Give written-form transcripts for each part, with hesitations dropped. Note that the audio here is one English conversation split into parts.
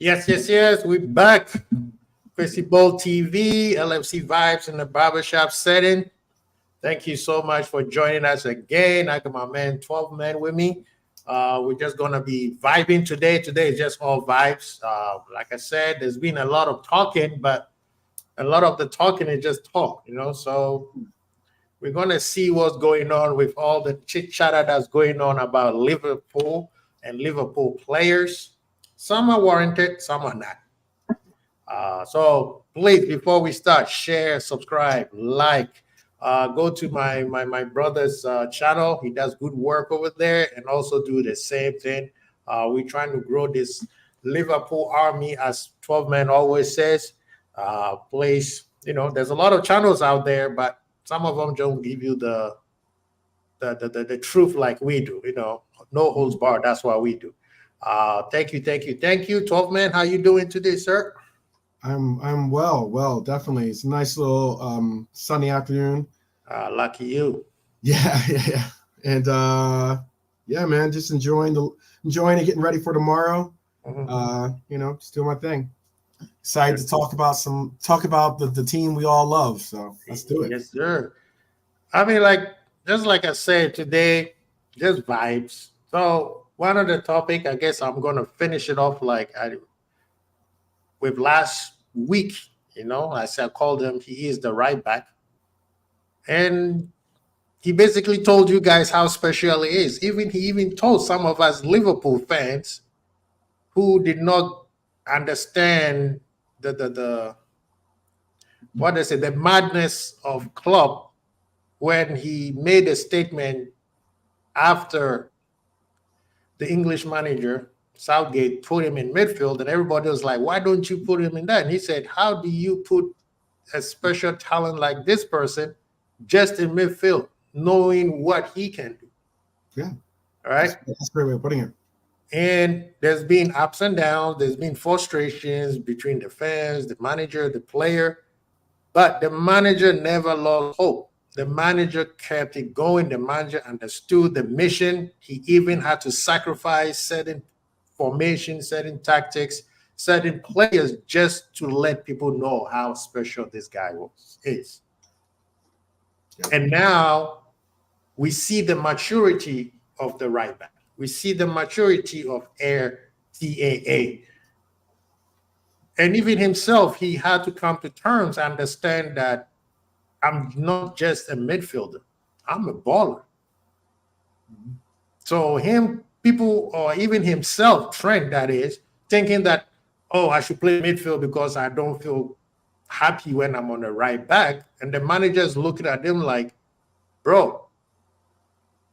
Yes. We're back. Chrissy Bowl TV, LFC Vibes in the barbershop setting. Thank you so much for joining us again. I got my man, 12 men with me. We're just going to be vibing today. Today is just all vibes. Like I said, there's been a lot of talking, but a lot of the talking is just talk. So we're going to see what's going on with all the chit chatter that's going on about Liverpool and Liverpool players. Some are warranted, some are not. So please, before we start, share, subscribe, like. Go to my brother's channel. He does good work over there, and also do the same thing. We're trying to grow this Liverpool army, as 12 Men always says. Please, there's a lot of channels out there, but some of them don't give you the truth like we do. No holds barred. That's what we do. Thank you, 12 Men. How you doing today, sir? I'm well, definitely. It's a nice little sunny afternoon. Lucky you. Yeah. And yeah, man, just enjoying and getting ready for tomorrow. Just doing my thing. Excited to talk about the team we all love. So let's do it. Yes, sir. I mean, just like I said today, just vibes. So one of the topic, I guess I'm gonna finish it off with last week. I said I called him. He is the right back, and he basically told you guys how special he is. He even told some of us Liverpool fans who did not understand the what they say, the madness of Klopp, when he made a statement after the English manager Southgate put him in midfield, and everybody was like, "Why don't you put him in that?" And he said, "How do you put a special talent like this person just in midfield, knowing what he can do?" Yeah. All right. That's a great way of putting it. And there's been ups and downs. There's been frustrations between the fans, the manager, the player. But the manager never lost hope. The manager kept it going. The manager understood the mission. He even had to sacrifice certain formations, certain tactics, certain players just to let people know how special this guy is. Yeah. And now we see the maturity of the right back. We see the maturity of Air TAA. And even himself, he had to come to terms, understand that I'm not just a midfielder, I'm a baller. Mm-hmm. So people, or even himself, Trent, that is, thinking that, I should play midfield because I don't feel happy when I'm on the right back. And the manager's looking at him like, bro,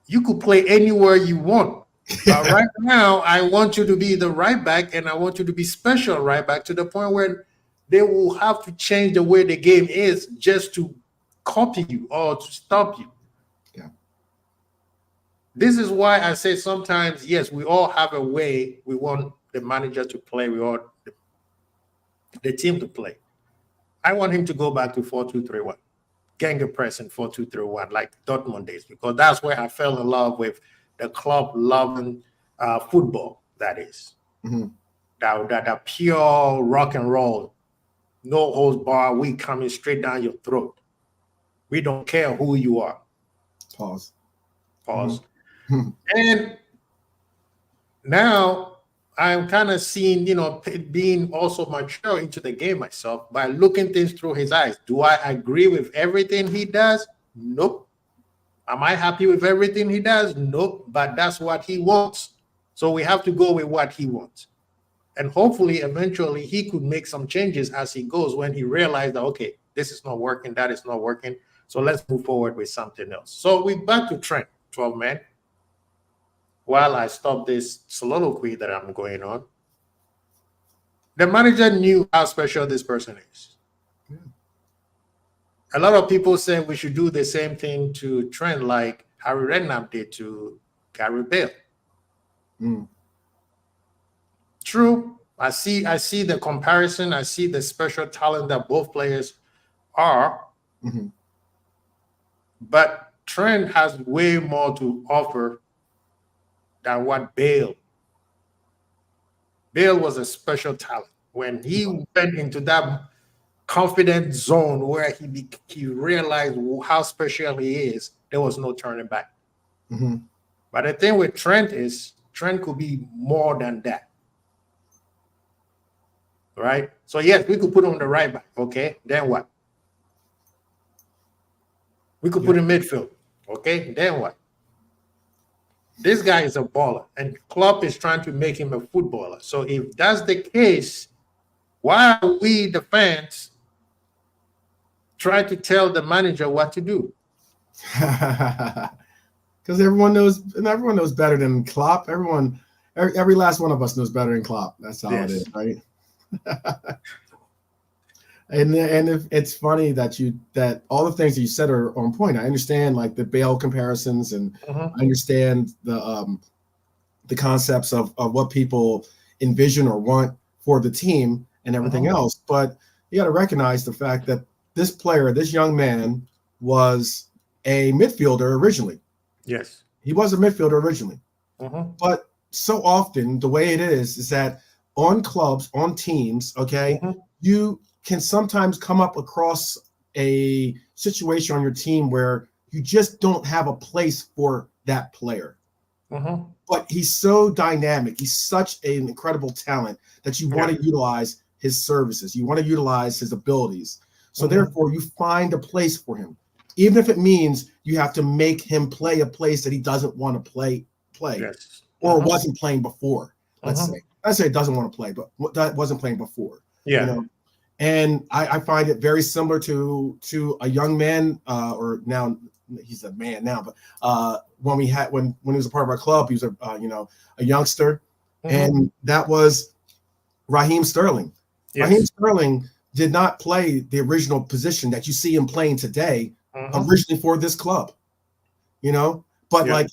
you could play anywhere you want. But right now, I want you to be the right back, and I want you to be special right back, to the point where they will have to change the way the game is just to copy you or to stop you. Yeah. This is why I say sometimes, yes, we all have a way we want the manager to play, we want the team to play. I want him to go back to 4-2-3-1. Ganga press in 4-2-3-1, like Dortmund days, because that's where I fell in love with the club loving football. That is, mm-hmm. that pure rock and roll, no holds bar. We coming straight down your throat. We don't care who you are. Pause. Mm-hmm. And now I'm kind of seeing, being also mature into the game myself by looking things through his eyes. Do I agree with everything he does? Nope. Am I happy with everything he does? Nope. But that's what he wants. So we have to go with what he wants. And hopefully, eventually, he could make some changes as he goes, when he realized that, okay, this is not working, that is not working. So let's move forward with something else. So we're back to Trent, 12 Men. While I stop this soliloquy that I'm going on, the manager knew how special this person is. Yeah. A lot of people say we should do the same thing to Trent like Harry Redknapp did to Gary Bale. Mm. True. I see the comparison. I see the special talent that both players are. Mm-hmm. But Trent has way more to offer than what Bale Bale was a special talent. When he went into that confident zone where he realized how special he is, there was no turning back. Mm-hmm. But the thing with Trent is Trent could be more than that. Right? So yes, we could put him on the right back. Okay, then what? We could put him midfield. Okay, then what? This guy is a baller, and Klopp is trying to make him a footballer. So if that's the case, why are we, the fans, trying to tell the manager what to do? Because everyone knows better than Klopp. Every last one of us knows better than Klopp. That's how it is, right? And if it's funny that all the things that you said are on point. I understand like the Bale comparisons, and I understand the concepts of what people envision or want for the team and everything else. But you got to recognize the fact that this young man, was a midfielder originally. Yes, he was a midfielder originally. But so often the way it is that on clubs, on teams, okay, you can sometimes come up across a situation on your team where you just don't have a place for that player. But he's so dynamic. He's such an incredible talent that you want to utilize his services. You want to utilize his abilities. So therefore, you find a place for him, even if it means you have to make him play a place that he doesn't want to play, or wasn't playing before. Let's say it doesn't want to play, but that wasn't playing before. Yeah. You know? And I find it very similar to a young man, or now he's a man now, but when he was a part of our club, he was a youngster, and that was Raheem Sterling. Yes. Raheem Sterling did not play the original position that you see him playing today, originally for this club, but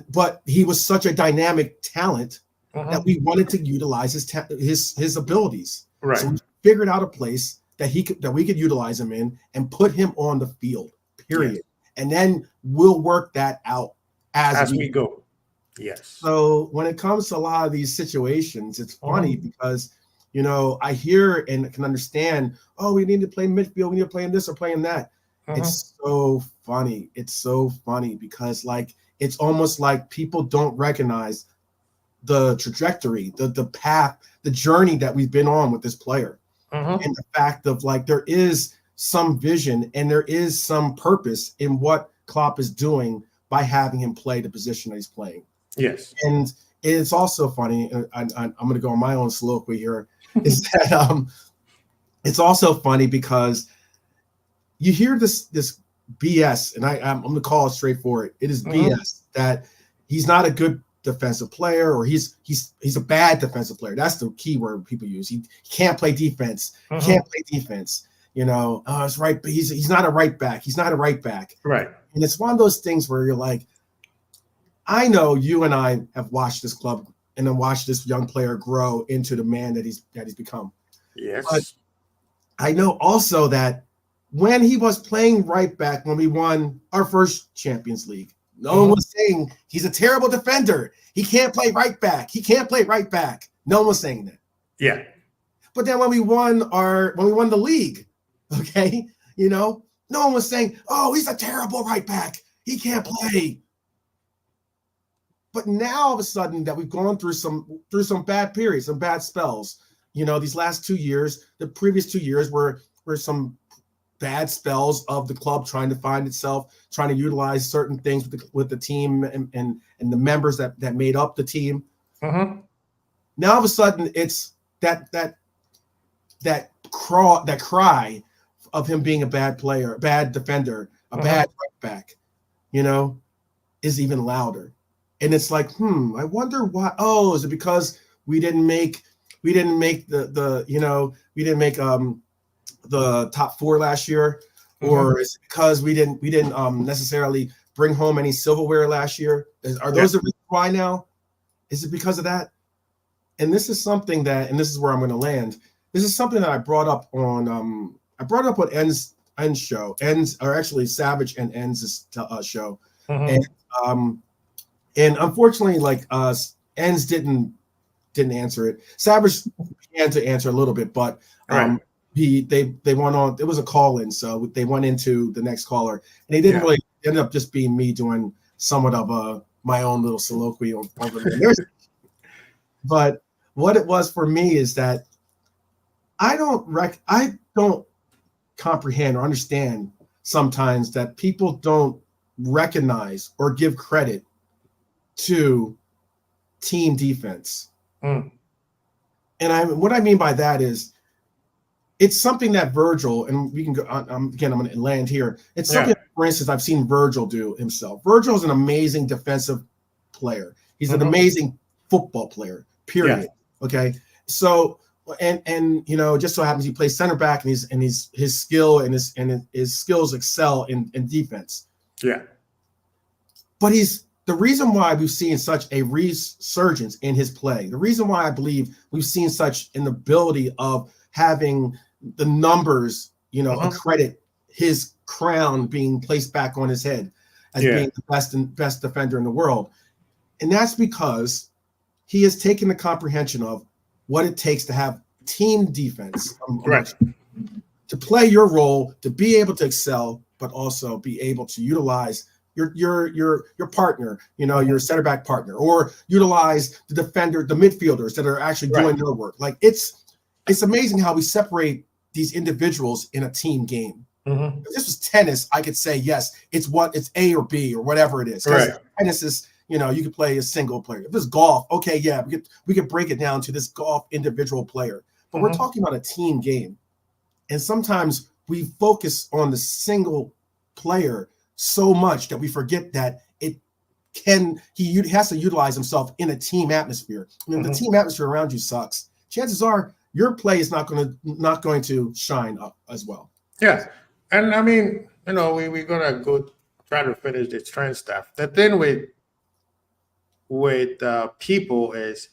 but he was such a dynamic talent that we wanted to utilize his abilities. Right. So we figured out a place that we could utilize him in and put him on the field, period. Yes. And then we'll work that out as we go. Yes. So when it comes to a lot of these situations, it's funny because, I hear and can understand, oh, we need to play midfield, we need to play in this or playing that. It's so funny. It's so funny because it's almost like people don't recognize the trajectory, the path, the journey that we've been on with this player. And the fact of there is some vision and there is some purpose in what Klopp is doing by having him play the position that he's playing. Yes. And it's also funny, I'm going to go on my own soliloquy here, is that it's also funny because you hear this BS, and I'm going to call it straightforward. It is BS that he's not a good defensive player, or he's a bad defensive player. That's the key word people use. He can't play defense. Can't play defense. It's right. But he's not a right back. He's not a right back. Right. And it's one of those things where you're like, I know you and I have watched this club and then watched this young player grow into the man that he's become. Yes. But I know also that when he was playing right back, when we won our first Champions League, no one was saying he's a terrible defender. He can't play right back. He can't play right back. No one was saying that. Yeah. But then when we won the league, okay, no one was saying, oh, he's a terrible right back. He can't play. But now all of a sudden that we've gone through some bad periods, some bad spells, these last 2 years, the previous 2 years were some bad spells of the club trying to find itself, trying to utilize certain things with the team and the members that made up the team. Now all of a sudden it's that cry of him being a bad player, a bad defender, a bad right back, is even louder. And it's like, I wonder why. Oh, is it because we didn't make the top four last year, or is it because we didn't necessarily bring home any silverware last year? Are those the reasons why now? Is it because of that? And this is something and this is where I'm going to land. This is something that I brought up on En's show, or actually Savage and En's show, and unfortunately, En's didn't didn't answer it. Savage began to answer a little bit, but Right. they went on. It was a call in, so they went into the next caller, and they didn't really end up just being me doing somewhat of my own little soliloquy over there. But what it was for me is that I don't comprehend or understand sometimes that people don't recognize or give credit to team defense. Mm. And what I mean by that is it's something that Virgil, and we can go again, I'm going to land here. It's something that, for instance, I've seen Virgil do himself. Virgil is an amazing defensive player. He's an amazing football player, period. Yeah. Okay. So, and just so happens he plays center back, and his skill and his skills excel in defense. Yeah. But the reason why we've seen such a resurgence in his play, the reason why I believe we've seen such an ability of having the numbers, accredit his crown being placed back on his head as being the best defender in the world. And that's because he has taken the comprehension of what it takes to have team defense, to play your role, to be able to excel, but also be able to utilize your partner, your center back partner, or utilize the defender, the midfielders that are actually doing their work. Like it's amazing how we separate these individuals in a team game. Mm-hmm. If this was tennis, I could say yes, it's A or B or whatever it is. Tennis is, you can play a single player. If it's golf, okay, yeah, we could break it down to this golf individual player. But we're talking about a team game, and sometimes we focus on the single player so much that we forget that he has to utilize himself in a team atmosphere. I mean, if the team atmosphere around you sucks, chances are your play is not going to shine up as well. Yeah, and I mean, we're gonna go try to finish the trend stuff. The thing with people is,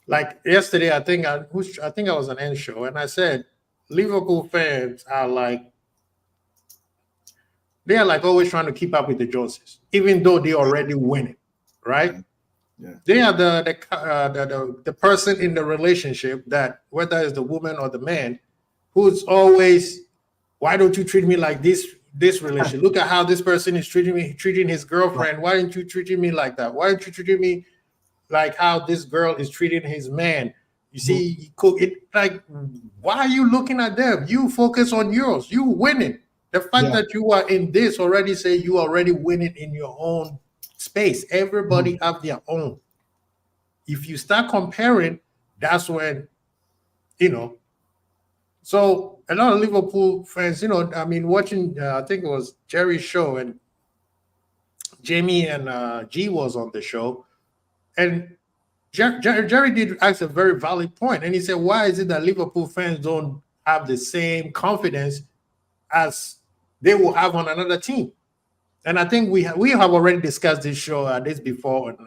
like yesterday, I think I was on End Show, and I said Liverpool fans are like always trying to keep up with the Joneses, even though they already winning, right? Yeah. They are the person in the relationship that, whether it's the woman or the man, who's always, why don't you treat me like this relationship? Look at how this person is treating his girlfriend. Why aren't you treating me like that? Why aren't you treating me like how this girl is treating his man? You see, like, why are you looking at them? You focus on yours. You winning. The fact that you are in this already say you already winning in your own space. Everybody have their own. If you start comparing, that's when, So a lot of Liverpool fans, I mean, watching, I think it was Jerry's show, and Jamie and G was on the show, and Jerry did ask a very valid point, and he said, "Why is it that Liverpool fans don't have the same confidence as they will have on another team?" And I think we have already discussed this before, a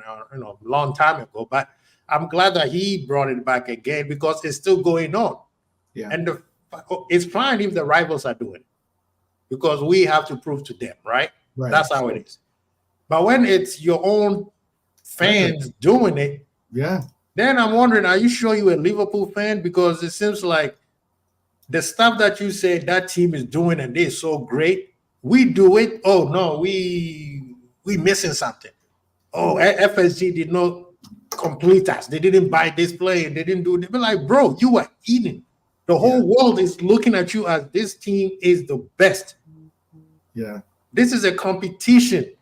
long time ago. But I'm glad that he brought it back again, because it's still going on. Yeah. And it's fine if the rivals are doing it, because we have to prove to them, right? That's how it is. But when it's your own fans doing it, then I'm wondering, are you sure you're a Liverpool fan? Because it seems like the stuff that you say that team is doing and they're so great, we do it. Oh no, we missing something. Oh, FSG did not complete us. They didn't buy this player. They didn't do it. But like, bro, you are eating. The whole world is looking at you as this team is the best. Yeah. This is a competition.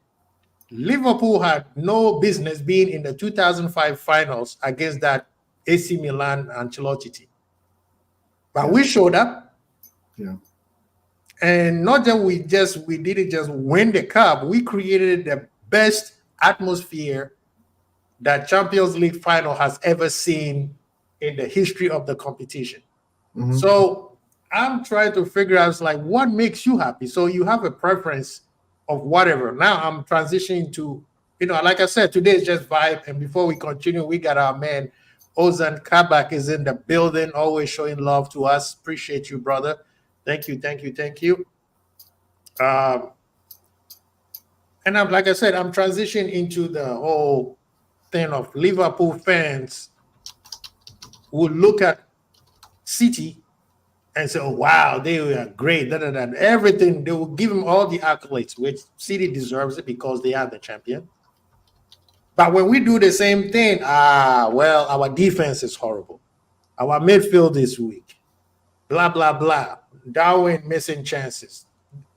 Liverpool had no business being in the 2005 finals against that AC Milan Ancelotti team. But we showed up. Yeah. And not that we didn't just win the cup, we created the best atmosphere that Champions League final has ever seen in the history of the competition. Mm-hmm. So I'm trying to figure out, like, what makes you happy? So you have a preference of whatever. Now I'm transitioning to, like I said, today is just vibe. And before we continue, we got our man Ozan Kabak is in the building, always showing love to us. Appreciate you, brother. Thank you. And like I said, I'm transitioning into the whole thing of Liverpool fans would look at City and say, "Oh wow, they are great." Da, da, da. Everything they will give him all the accolades, which City deserves it because they are the champion. But when we do the same thing, well, our defense is horrible. Our midfield is weak. Blah blah blah. Darwin missing chances.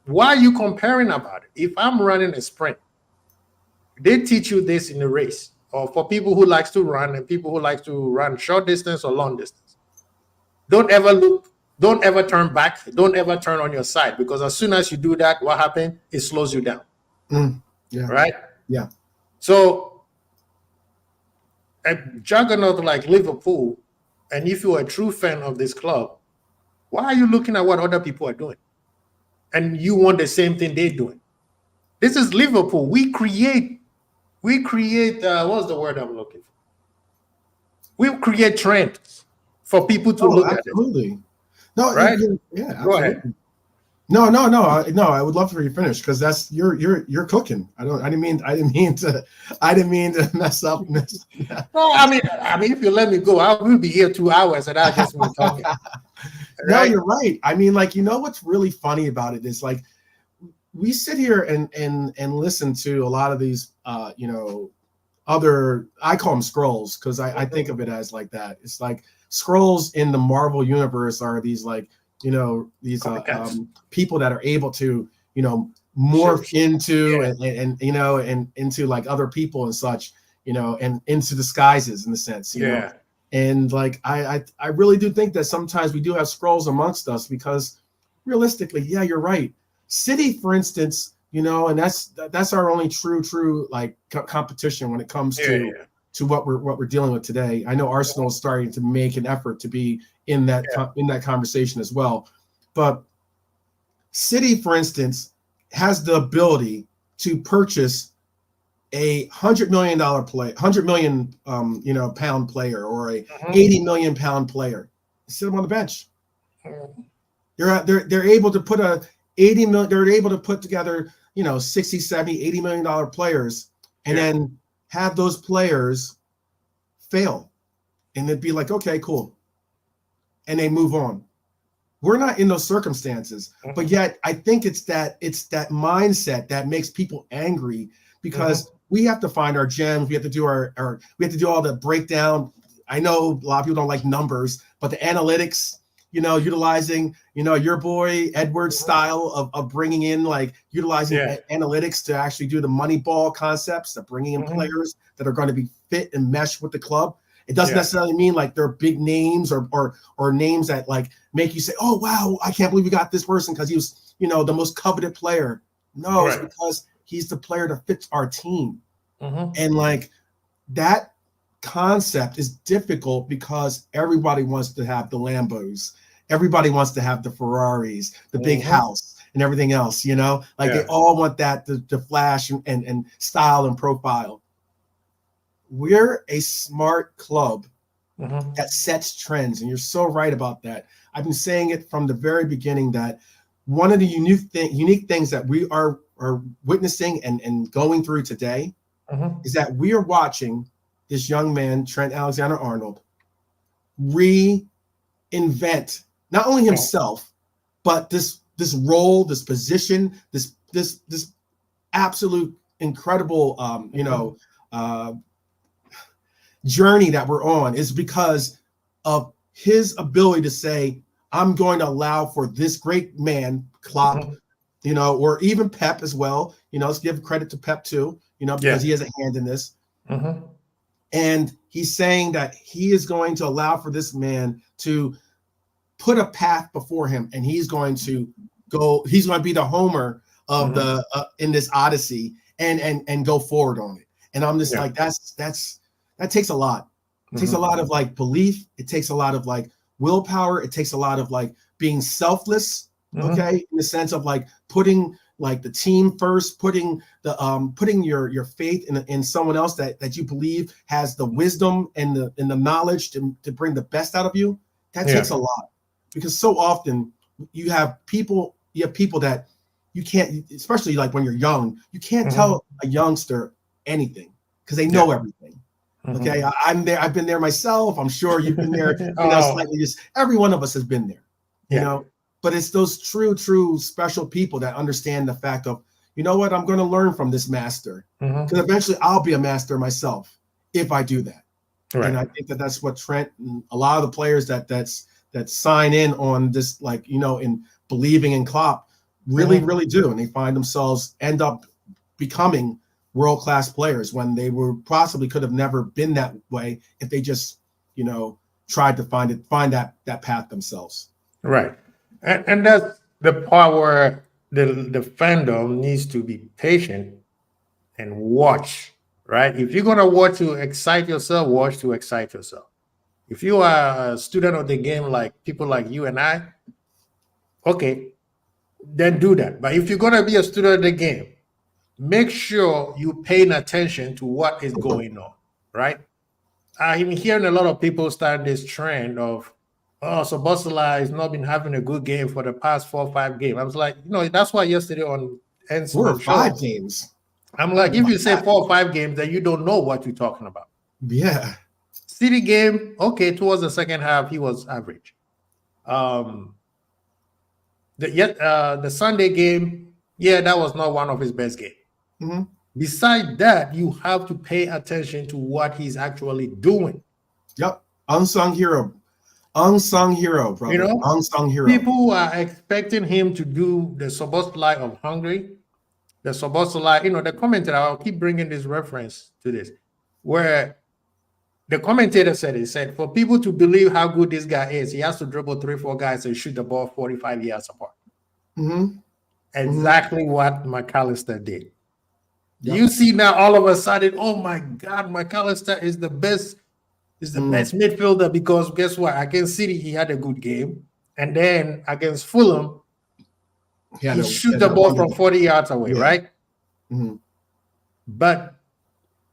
Why are you comparing about it? If I'm running a sprint, they teach you this in the race, or for people who likes to run and people who like to run short distance or long distance. Don't ever look. Don't ever turn back. Don't ever turn on your side because as soon as you do that, what happens? It slows you down. Yeah. Right? Yeah. So a juggernaut like Liverpool, and if you're a true fan of this club, why are you looking at what other people are doing? And you want the same thing they're doing. This is Liverpool. We create, what's the word I'm looking for? We create trends for people to look absolutely. at it. No, right? Yeah, absolutely. Go ahead. No. I would love for you to finish because that's you're cooking. I didn't mean to mess up. No, I mean, if you let me go, I will be here 2 hours and I'll just be talking. No, you're right. I mean, like, what's really funny about it is like we sit here and listen to a lot of these, other, I call them scrolls because I think of it as like that. It's like scrolls in the Marvel universe are these like, these people that are able to, morph into and into like other people and such, and into disguises in the sense, you know. And like I really do think that sometimes we do have scrolls amongst us because realistically, yeah, you're right. City, for instance, and that's our only true like competition when it comes to what we're dealing with today. I know Arsenal is starting to make an effort to be in that conversation as well, but City, for instance, has the ability to purchase a $100 million pound player or a 80 million pound player. Sit them on the bench. They're able to put they're able to put together 60, 70, 80 million dollar players and then have those players fail and they'd be like, okay, cool, and they move on. We're not in those circumstances, but yet I think it's that mindset that makes people angry because we have to find our gems. We have to do we have to do all the breakdown. I know a lot of people don't like numbers, but the analytics, utilizing, your boy Edward's style of bringing in, like utilizing analytics to actually do the money ball concepts, of bringing in players that are going to be fit and mesh with the club. It doesn't necessarily mean like they're big names or names that like make you say, oh, wow, I can't believe we got this person because he was, the most coveted player. No, it's because he's the player that fits our team. And like that concept is difficult because everybody wants to have the Lambos. Everybody wants to have the Ferraris, the big house and everything else, like they all want that to flash and style and profile. We're a smart club that sets trends. And you're so right about that. I've been saying it from the very beginning that one of the unique things that we are witnessing and going through today is that we are watching this young man, Trent Alexander-Arnold, reinvent not only himself, but this role, this position, this absolute incredible, journey that we're on is because of his ability to say, I'm going to allow for this great man, Klopp, or even Pep as well. Let's give credit to Pep too, because he has a hand in this. And he's saying that he is going to allow for this man to put a path before him, and he's going to be the Homer of the in this Odyssey and go forward on it. And I'm just like, that takes a lot. It takes a lot of like belief. It takes a lot of like willpower. It takes a lot of like being selfless, okay, in the sense of like putting like the team first, putting your faith in someone else that you believe has the wisdom and the knowledge to bring the best out of you. That takes a lot, because so often you have people that you can't, especially like when you're young, you can't tell a youngster anything because they know everything. Okay, I'm there. I've been there myself. I'm sure you've been there. Oh, Slightly. Just every one of us has been there. You yeah. know, but it's those true special people that understand the fact of, you know what, I'm going to learn from this master, because eventually I'll be a master myself if I do that. Right. And I think that's what Trent and a lot of the players that sign in on this, like, in believing in Klopp, really do, and they find themselves end up becoming world-class players when they were possibly could have never been that way if they just tried to find that path themselves. Right. And that's the part where the fandom needs to be patient and watch, right? If you're gonna watch to excite yourself, watch to excite yourself. If you are a student of the game, like people like you and I, okay, then do that. But if you're gonna be a student of the game, make sure you're paying attention to what is going on, right? I'm hearing a lot of people start this trend of, oh, so Bosala has not been having a good game for the past 4 or 5 games. I was like, that's why yesterday on 4 or 5 show, games. I'm like, if you say 4 or 5 games, then you don't know what you're talking about. Yeah. City game, okay, towards the second half, he was average. The Sunday game, yeah, that was not one of his best games. Besides that, you have to pay attention to what he's actually doing. Yep. Unsung hero, brother. Unsung hero. People are expecting him to do the Szoboszlai of Hungary. The Szoboszlai, the commentator, I'll keep bringing this reference to this, where the commentator said, for people to believe how good this guy is, he has to dribble 3 or 4 guys and shoot the ball 45 yards apart. Exactly what McAllister did. Yep. You see now all of a sudden, oh my God, McAllister is the best midfielder, because guess what? Against City, he had a good game. And then against Fulham, he shoot the ball from 40 yards away, right? But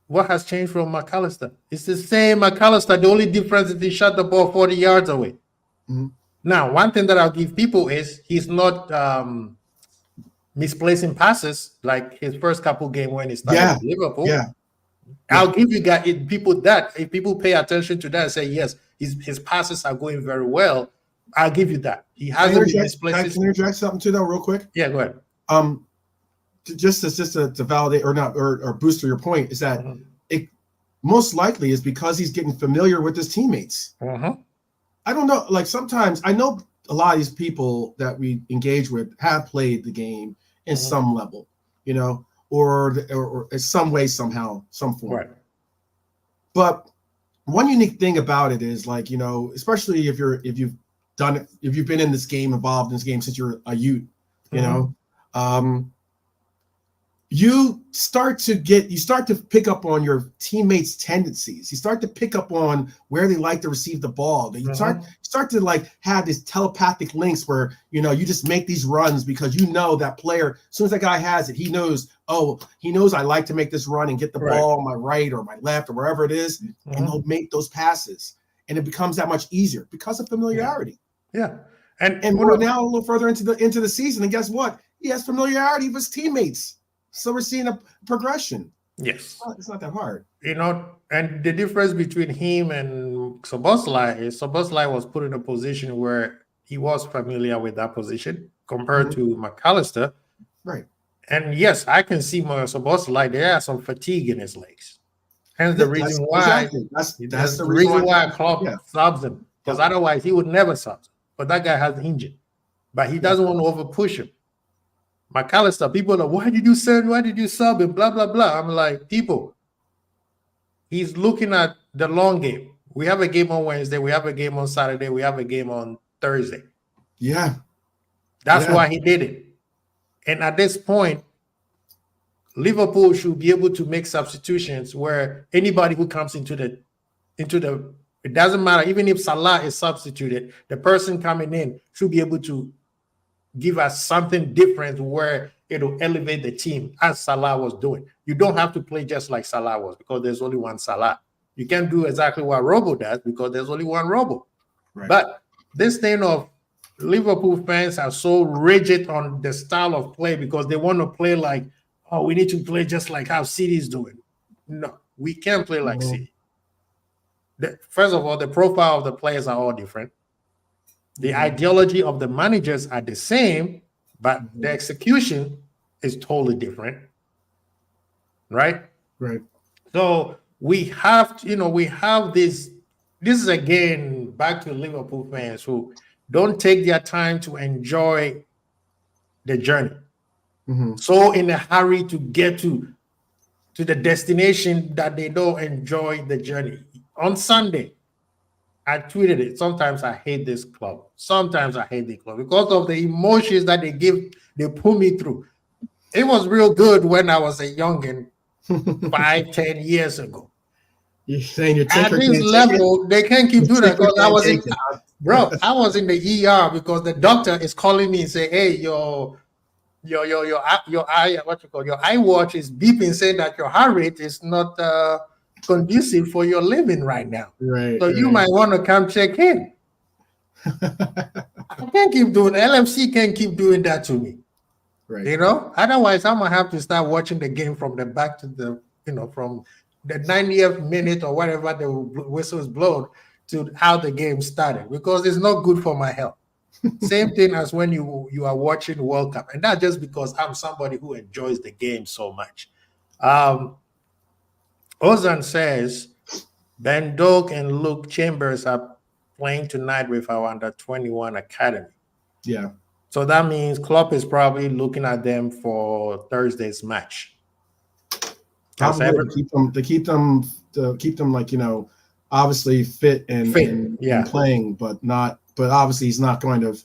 what has changed from McAllister? It's the same McAllister. The only difference is he shot the ball 40 yards away. Now, one thing that I'll give people is he's not misplacing passes like his first couple games when he started with Liverpool. I'll give you guys people that if people pay attention to that and say yes, his passes are going very well, I'll give you that. He hasn't been misplacing. Can I interject something too, though, real quick? Yeah, go ahead. Just to validate or boost your point is that it most likely is because he's getting familiar with his teammates. I don't know. Like sometimes I know a lot of these people that we engage with have played the game in some level, or in some way, somehow, some form. Right. But one unique thing about it is, like, especially if you've been in this game, involved in this game since you're a youth, you start to pick up on your teammates' tendencies. You start to pick up on where they like to receive the ball. You start to like have these telepathic links where you just make these runs because that player, as soon as that guy has it, he knows I like to make this run and get the ball on my right or my left or wherever it is, and he'll make those passes, and it becomes that much easier because of familiarity. Yeah. And we're now a little further into the season, and guess what? He has familiarity with his teammates. So we're seeing a progression. Yes. It's not that hard. And the difference between him and Szoboszlai is Szoboszlai was put in a position where he was familiar with that position compared to McAllister. Right. And yes, I can see Szoboszlai, there are some fatigue in his legs. Hence the reason why that's the reason why Klopp subs him. Because otherwise he would never sub him. But that guy has an injury. But he doesn't want to over push him. McAllister, people are like, why did you sub him? Blah, blah, blah. I'm like, people, he's looking at the long game. We have a game on Wednesday. We have a game on Saturday. We have a game on Thursday. Yeah. That's why he did it. And at this point, Liverpool should be able to make substitutions where anybody who comes into the it doesn't matter. Even if Salah is substituted, the person coming in should be able to give us something different where it'll elevate the team as Salah was doing. You don't have to play just like Salah was because there's only one Salah. You can't do exactly what Robo does because there's only one Robo. Right. But this thing of Liverpool fans are so rigid on the style of play because they want to play like, oh, we need to play just like how City is doing. No, we can't play like City. first of all, the profile of the players are all different. The ideology of the managers are the same, but the execution is totally different, right? Right. So we have to, we have this. This is again back to Liverpool fans who don't take their time to enjoy the journey. So in a hurry to get to the destination that they don't enjoy the journey. On Sunday, I tweeted it. Sometimes I hate this club. Sometimes I hate the club because of the emotions that they pull me through. It was real good when I was a youngin 5-10 years ago. You're saying your At tinker this can't level, they can't keep doing that because I was in, take it. bro. I was in the ER because the doctor is calling me and say, "Hey, your eye, what you call your eye watch is beeping, saying that your heart rate is not conducive for your living right now. Right. So you might want to come check in." I can't keep doing LFC can't keep doing that to me. Right. Otherwise I'm gonna have to start watching the game from the back to the from the 90th minute or whatever the whistle is blown to how the game started, because it's not good for my health. Same thing as when you are watching World Cup, and that's just because I'm somebody who enjoys the game so much. Ozan says Ben Doak and Luke Chambers are playing tonight with our under-21 academy. Yeah. So that means Klopp is probably looking at them for Thursday's match. Probably to keep them like, obviously fit and playing, but obviously he's not going to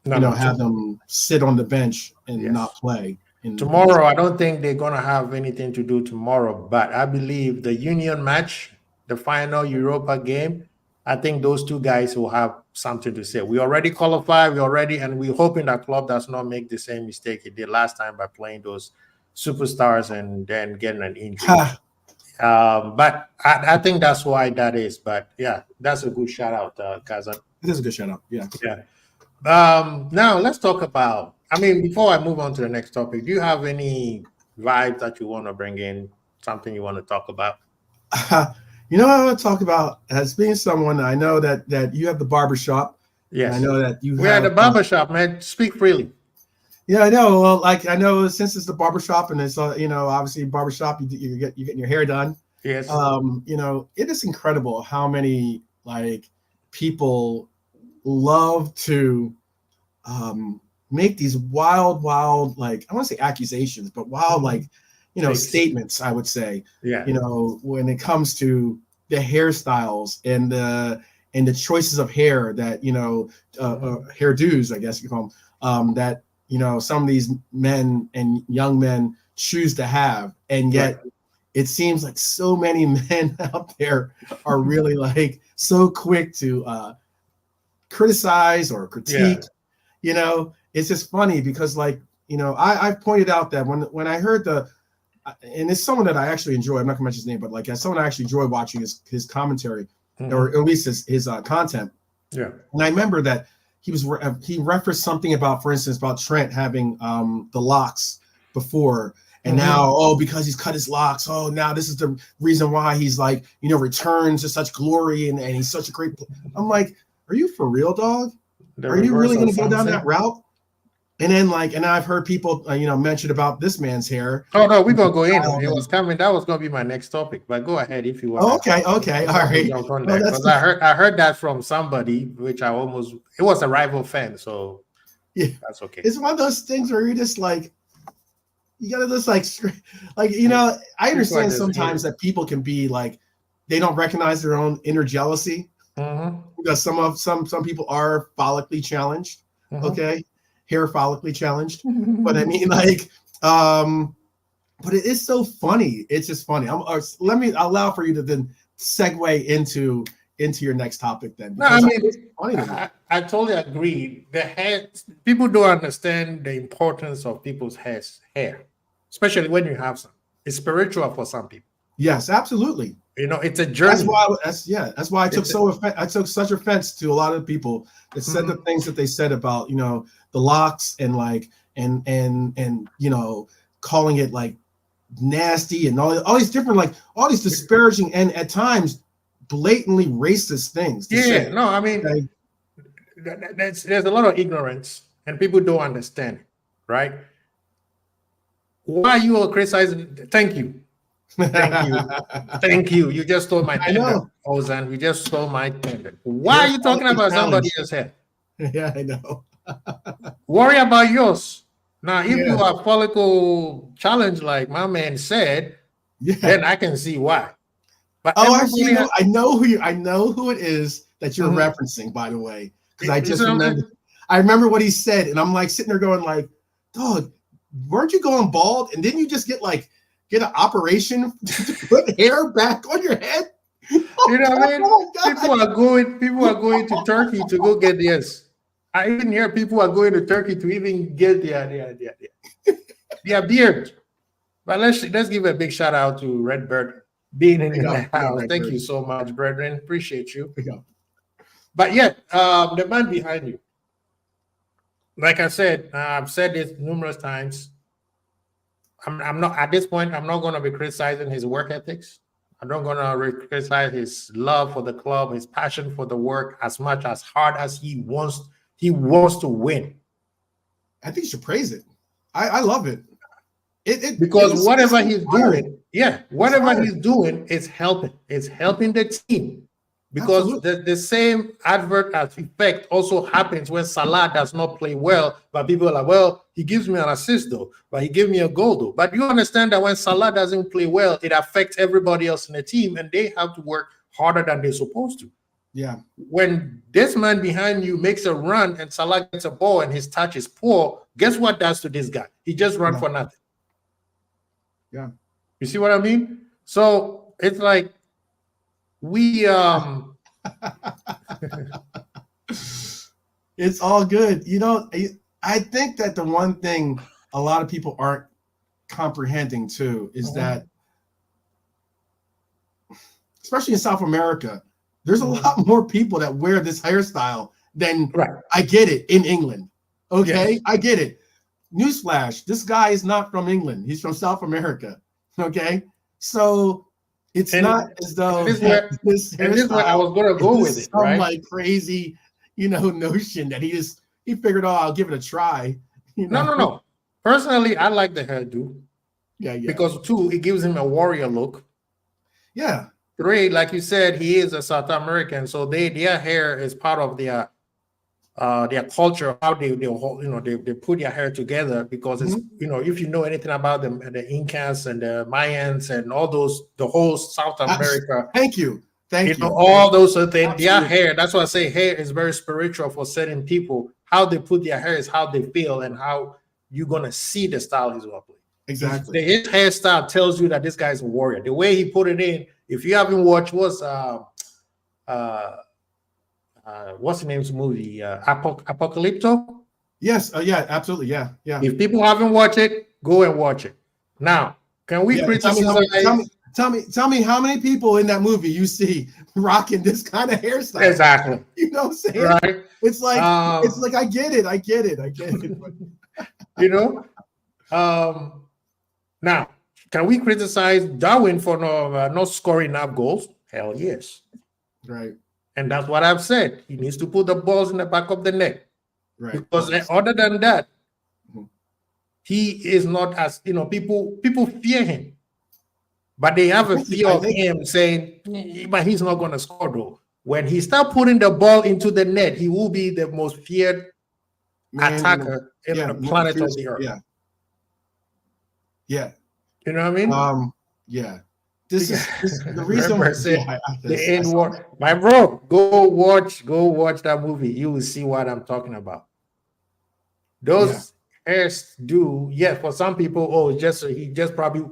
have them sit on the bench and not play. Tomorrow, I don't think they're going to have anything to do tomorrow, but I believe the Union match, the final Europa game, I think those two guys will have something to say. We already qualified, and we're hoping that Klopp does not make the same mistake he did last time by playing those superstars and then getting an injury. But I think that's why that is. But yeah, that's a good shout out, Kazan. It is a good shout out. Yeah. Now let's talk about. Before I move on to the next topic, do you have any vibes that you want to bring in? Something you want to talk about? What I want to talk about, as being someone, I know that you have the barbershop. Yes. I know that we're at the barbershop, man. Speak freely. Yeah, I know. Well, I know since it's the barbershop and it's obviously barbershop, you're getting your hair done. Yes. It is incredible how many people love to make these wild, I want to say accusations, but wild statements, I would say. Yeah. When it comes to the hairstyles and the choices of hair that hairdos, I guess you call them, that some of these men and young men choose to have, and yet it seems like so many men out there are really so quick to criticize or critique. It's just funny because I've pointed out that when I heard and it's someone that I actually enjoy, I'm not gonna mention his name, but as someone I actually enjoy watching his commentary, or at least his content. Yeah. And I remember that he referenced something about, for instance, about Trent having the locks before, and now, because he's cut his locks, now this is the reason why he's returns to such glory and he's such a great. I'm like, are you for real, dog? Are you really going to go down that route? And then and I've heard people mention about this man's hair. Oh no, we're gonna go in. It was coming. That was gonna be my next topic. But go ahead if you want. Okay, all right. Because I heard that from somebody, which it was a rival fan, so yeah, that's okay. It's one of those things where you're just you gotta just I understand sometimes that people can be they don't recognize their own inner jealousy, because some people are follically challenged. Okay. Hair follically challenged, but but it is so funny. It's just funny. Let me allow for you to then segue into your next topic. Then, no, I totally agree. The hair, people don't understand the importance of people's hair, especially when you have some. It's spiritual for some people. Yes, absolutely. It's a journey. That's why I took such offense to a lot of people that said the things that they said about the locks and calling it nasty and all these different all these disparaging and at times blatantly racist things to say. No, I mean, Okay? there's a lot of ignorance and people don't understand, right? Why are you all criticizing? Thank you. Thank you. Thank you. You just stole my I tender, know. Ozan. You just stole my tender. Why are you talking about somebody else's head? Yeah, I know. Worry about yours. Now, if Yeah. you are follicle challenged, like my man said, then Yeah. I can see why. But Oh, actually, everybody has, I know who it is that you're referencing, by the way, because I you just see what I'm remember. saying? I remember what he said, and I'm like sitting there going, like, dog, weren't you going bald? And didn't you just get an operation to put hair back on your head? You know what I mean? Oh my God. People are going to Turkey to go get theirs. I even hear people are going to Turkey to even get their beard. But let's give a big shout out to Redbird being in the house. Thank you so much, brethren. Appreciate you. But the man behind you. Like I said, I've said this numerous times. I'm not at this point. I'm not going to be criticizing his work ethics. I'm not going to criticize his love for the club, his passion for the work, as much as hard as he wants. He wants to win. I think you should praise it. I love it. Because whatever it's he's doing, whatever he's doing is helping. It's helping the team. Because the same adverse effect also happens when Salah does not play well, but people are like, well, he gives me an assist though, but he gave me a goal though. But you understand that when Salah doesn't play well, it affects everybody else in the team and they have to work harder than they're supposed to. Yeah. When this man behind you makes a run and Salah gets a ball and his touch is poor, guess what does to this guy? He just run for nothing. Yeah. You see what I mean? So it's like we it's all good. I think that the one thing a lot of people aren't comprehending too is that, especially in South America, there's a lot more people that wear this hairstyle than I get it in England. Okay, yes. I get it. Newsflash: this guy is not from England. He's from South America. Okay, so it's not as though this is where I was going to go with it, some right? Like crazy, notion that he figured, oh, I'll give it a try. No. Personally, I like the hairdo. Yeah. Because 2, it gives him a warrior look. Yeah. 3, like you said, he is a South American, so their hair is part of their culture, how they put their hair together, because it's if you know anything about them, the Incas and the Mayans and all those, the whole South America. Thank you. All those things, their hair. That's why I say hair is very spiritual for certain people. How they put their hair is how they feel and how you're gonna see the style he's gonna play. Exactly. His hairstyle tells you that this guy's a warrior. The way he put it in. If you haven't watched, what's the name's movie? Apocalypto? Yes. Yeah, absolutely. Yeah. If people haven't watched it, go and watch it. Now, can we criticize? Tell me how many people in that movie you see rocking this kind of hairstyle? Exactly. You know what I'm saying? Right. It's like I get it. Now, can we criticize Darwin for not scoring enough goals? Hell yes. Right. And that's what I've said. He needs to put the balls in the back of the net. Right. Because other than that, he is not as, people fear him. But they have a fear of him saying, but he's not going to score though. When he start putting the ball into the net, he will be the most feared attacker in the planet of the earth. Yeah. You know what I mean? Yeah. This is the reason the end war. My bro, go watch that movie. You will see what I'm talking about. Those hairs do, for some people,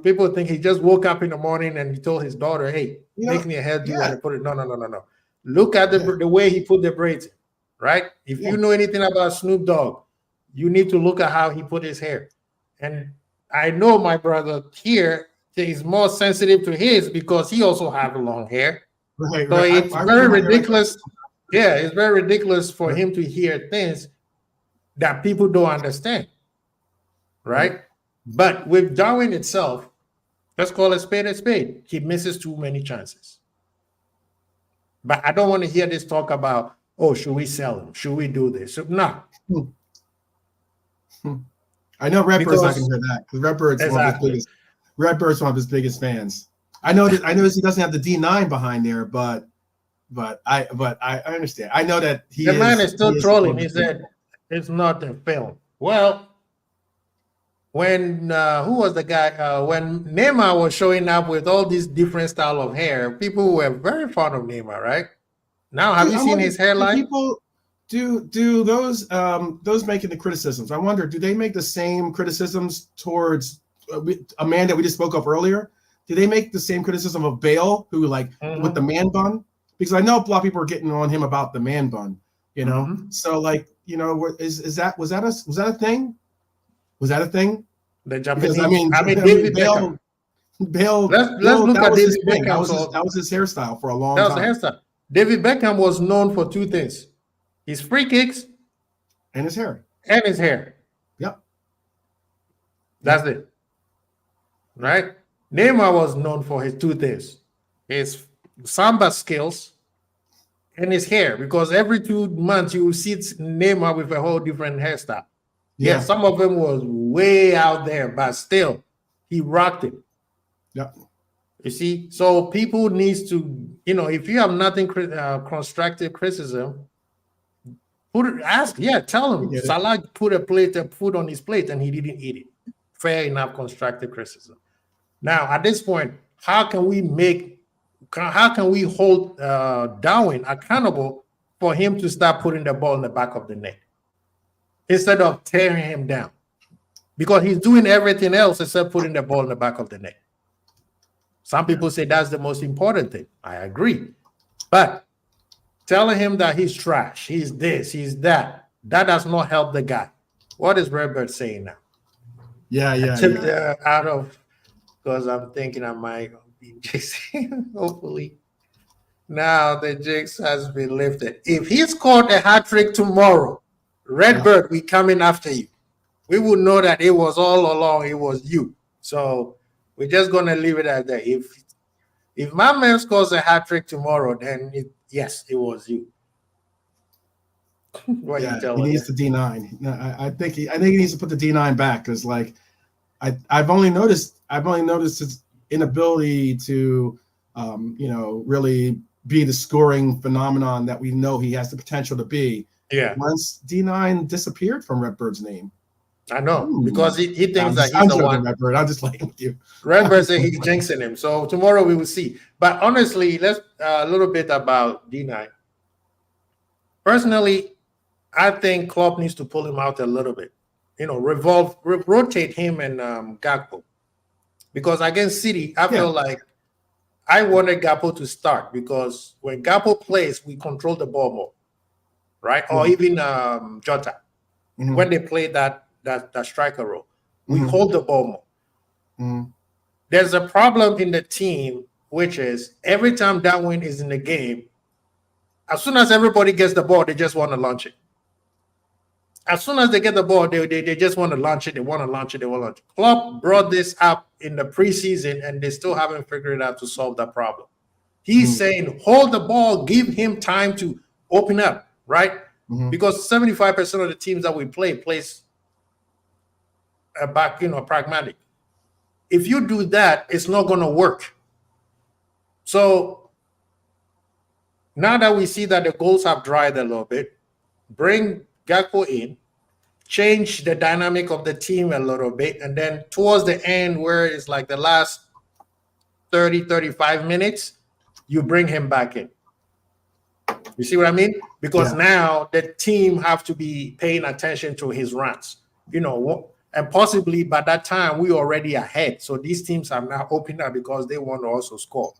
people think he just woke up in the morning and he told his daughter, hey, make me a hairdo and put it. No. Look at the way he put the braids in, right? If you know anything about Snoop Dogg, you need to look at how he put his hair. And I know my brother here is more sensitive to his because he also has long hair. Right, so it's very ridiculous. It's very ridiculous for him to hear things that people don't understand. Right? But with Darwin itself, let's call a spade a spade. He misses too many chances. But I don't want to hear this talk about, oh, should we sell him? Should we do this? No. I know Redbird's not going Because to hear that because Redbird's exactly. one of his biggest fans. I know that he doesn't have the D9 behind there, but I understand. I know that The man is still trolling. He said it's not a film. Well, when who was the guy? When Neymar was showing up with all these different style of hair, people were very fond of Neymar, right? Now, have you seen his hairline? People do those making the criticisms. I wonder, do they make the same criticisms towards a man that we just spoke of earlier? Do they make the same criticism of Bale, who with the man bun? Because I know a lot of people are getting on him about the man bun, you know. So was that a thing? Was that a thing? The Japanese. Because, David Beckham. Bale. Let's look at David Beckham. That was his hairstyle for a long time. That was the hairstyle. David Beckham was known for two things: his free kicks and his hair. Yep. That's it. Right? Neymar was known for his two things: his samba skills and his hair. Because every 2 months you will see Neymar with a whole different hairstyle. Yeah, some of them was way out there, but still, he rocked it. Yep. You see, so people needs to, if you have nothing constructive criticism, tell him Salah put a plate of food on his plate and he didn't eat it. Fair enough, constructive criticism. Now, at this point, how can we hold Darwin accountable for him to start putting the ball in the back of the net instead of tearing him down? Because he's doing everything else except putting the ball in the back of the net. Some people say that's the most important thing. I agree. But telling him that he's trash, he's this, he's that does not help the guy. What is Redbird saying now? Out of, because I'm thinking I might be jinxing. Hopefully. Now the jinx has been lifted. If he scored a hat trick tomorrow, Redbird, we coming after you. We will know that it was all along, it was you. So we're just gonna leave it at that. If my man scores a hat trick tomorrow, then yes, it was you. What you tell he needs the D9. I think he needs to put the D9 back because I've only noticed his inability to really be the scoring phenomenon that we know he has the potential to be. Yeah. Once D9 disappeared from Redbird's name. I know, because he thinks that he's the one. Redbird. I'm just playing with you. Redbird said he's jinxing him. So tomorrow we will see. But honestly, let's a little bit about D9. Personally, I think Klopp needs to pull him out a little bit. Rotate him and Gakpo. Because against City, I feel like I wanted Gakpo to start because when Gakpo plays, we control the ball more, right? Or even Jota. When they play that striker role, we hold the ball more. There's a problem in the team, which is every time Darwin is in the game, as soon as everybody gets the ball, they just want to launch it. As soon as they get the ball, they just want to launch it. They want to launch it. They want to launch it. Klopp brought this up in the preseason, and they still haven't figured it out to solve that problem. He's saying, hold the ball, give him time to open up, right? Because 75% of the teams that we play plays back, pragmatic. If you do that, it's not going to work. So now that we see that the goals have dried a little bit, bring Gakpo in, change the dynamic of the team a little bit, and then towards the end, where it's like the last 30, 35 minutes, you bring him back in. You see what I mean? Because now the team have to be paying attention to his runs, and possibly by that time we already ahead. So these teams are now opening up because they want to also score,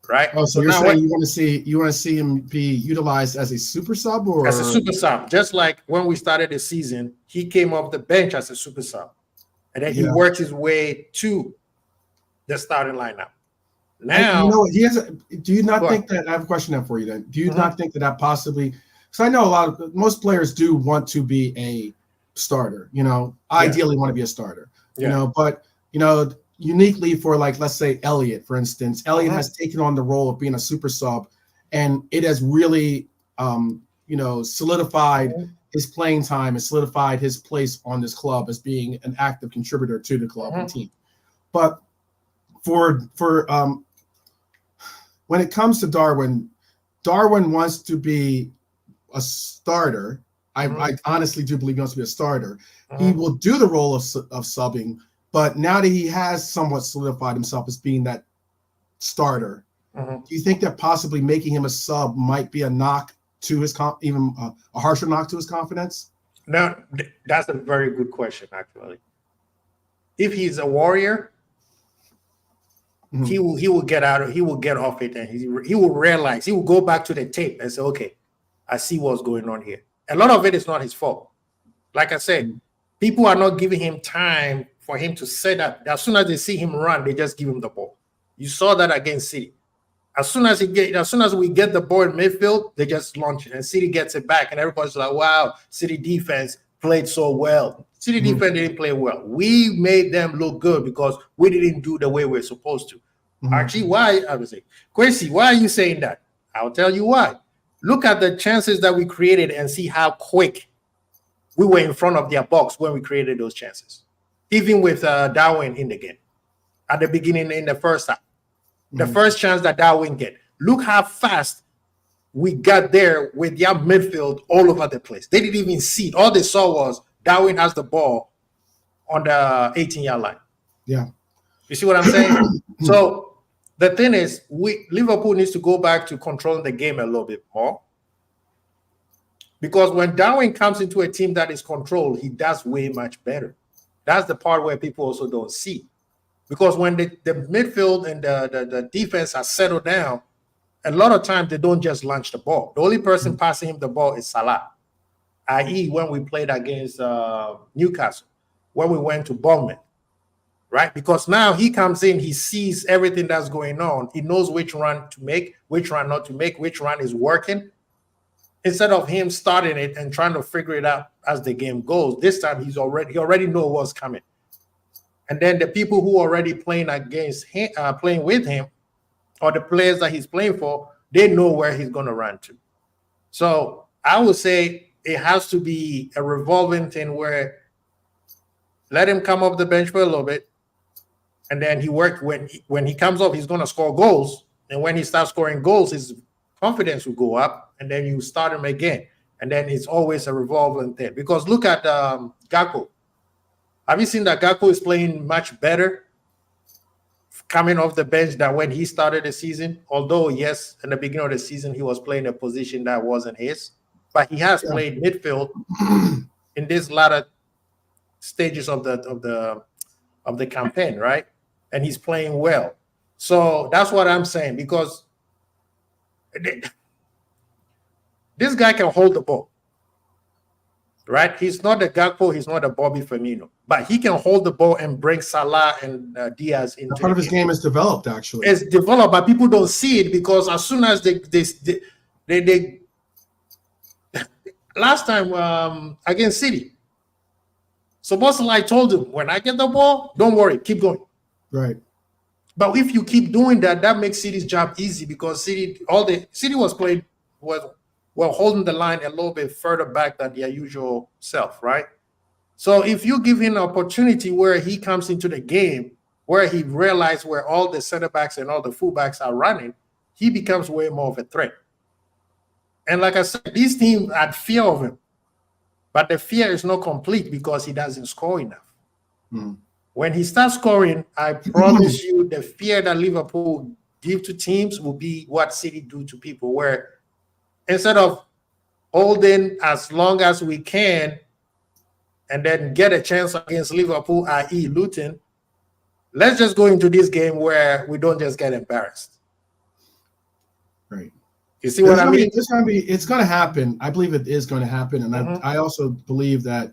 right? Oh, so you're saying you want to see him be utilized as a super sub, or as a super sub, just like when we started the season, he came off the bench as a super sub, and then he worked his way to the starting lineup. Now, do you not think that? I have a question now for you. Then, do you not think that possibly? Because I know most players do want to be a starter. Ideally want to be a starter. But uniquely for let's say Elliot, for instance, Elliot has taken on the role of being a super sub, and it has really, solidified his playing time and solidified his place on this club as being an active contributor to the club and team. But for when it comes to Darwin wants to be a starter. I honestly do believe he wants to be a starter. He will do the role of subbing, but now that he has somewhat solidified himself as being that starter, do you think that possibly making him a sub might be a knock to his even a harsher knock to his confidence? No, that's a very good question, actually. If he's a warrior, he will get off it, and he will realize, he will go back to the tape and say, okay, I see what's going on here. A lot of it is not his fault. Like I said, people are not giving him time for him to set up. As soon as they see him run, they just give him the ball. You saw that against City. As soon as we get the ball in midfield, they just launch it, and City gets it back, and everybody's like, wow, City defense played so well. City defense didn't play well. We made them look good because we didn't do the way we're supposed to. Archie, why? I would say, Quincy, why are you saying that? I'll tell you why. Look at the chances that we created and see how quick we were in front of their box when we created those chances. Even with Darwin in the game at the beginning in the first half. The first chance that Darwin get. Look how fast we got there with their midfield all over the place. They didn't even see it. All they saw was Darwin has the ball on the 18-yard line. Yeah. You see what I'm saying? So the thing is, Liverpool needs to go back to controlling the game a little bit more. Because when Darwin comes into a team that is controlled, he does way much better. That's the part where people also don't see. Because when the midfield and the defense are settled down, a lot of times they don't just launch the ball. The only person passing him the ball is Salah, i.e. when we played against Newcastle, when we went to Bournemouth, right? Because now he comes in, he sees everything that's going on. He knows which run to make, which run not to make, which run is working. Instead of him starting it and trying to figure it out as the game goes, this time he already knows what's coming. And then the people who are already playing against him, playing with him, or the players that he's playing for, they know where he's going to run to. So I would say it has to be a revolving thing where let him come off the bench for a little bit, and then when he comes off, he's going to score goals. And when he starts scoring goals, his confidence will go up, and then you start him again. And then it's always a revolving thing. Because look at Gakpo. Have you seen that Gakpo is playing much better coming off the bench than when he started the season? Although, yes, in the beginning of the season, he was playing a position that wasn't his. But he has played midfield in this latter stages of the campaign, right? And he's playing well. So that's what I'm saying, because this guy can hold the ball. Right? He's not a Gakpo, he's not a Bobby Firmino, but he can hold the ball and bring Salah and Diaz into part of his game is developed, actually. It's developed, but people don't see it because as soon as they last time against City, Szoboszlai told him, when I get the ball, don't worry, keep going. Right. But if you keep doing that, that makes City's job easy because City was playing holding the line a little bit further back than their usual self, right? So if you give him an opportunity where he comes into the game, where he realizes where all the center backs and all the fullbacks are running, he becomes way more of a threat. And like I said, these teams had fear of him, but the fear is not complete because he doesn't score enough. When he starts scoring, I promise you the fear that Liverpool give to teams will be what City do to people, where instead of holding as long as we can and then get a chance against Liverpool, i.e. Luton, let's just go into this game where we don't just get embarrassed. Right. You see what I mean? It's going to happen. I believe it is going to happen. And I also believe that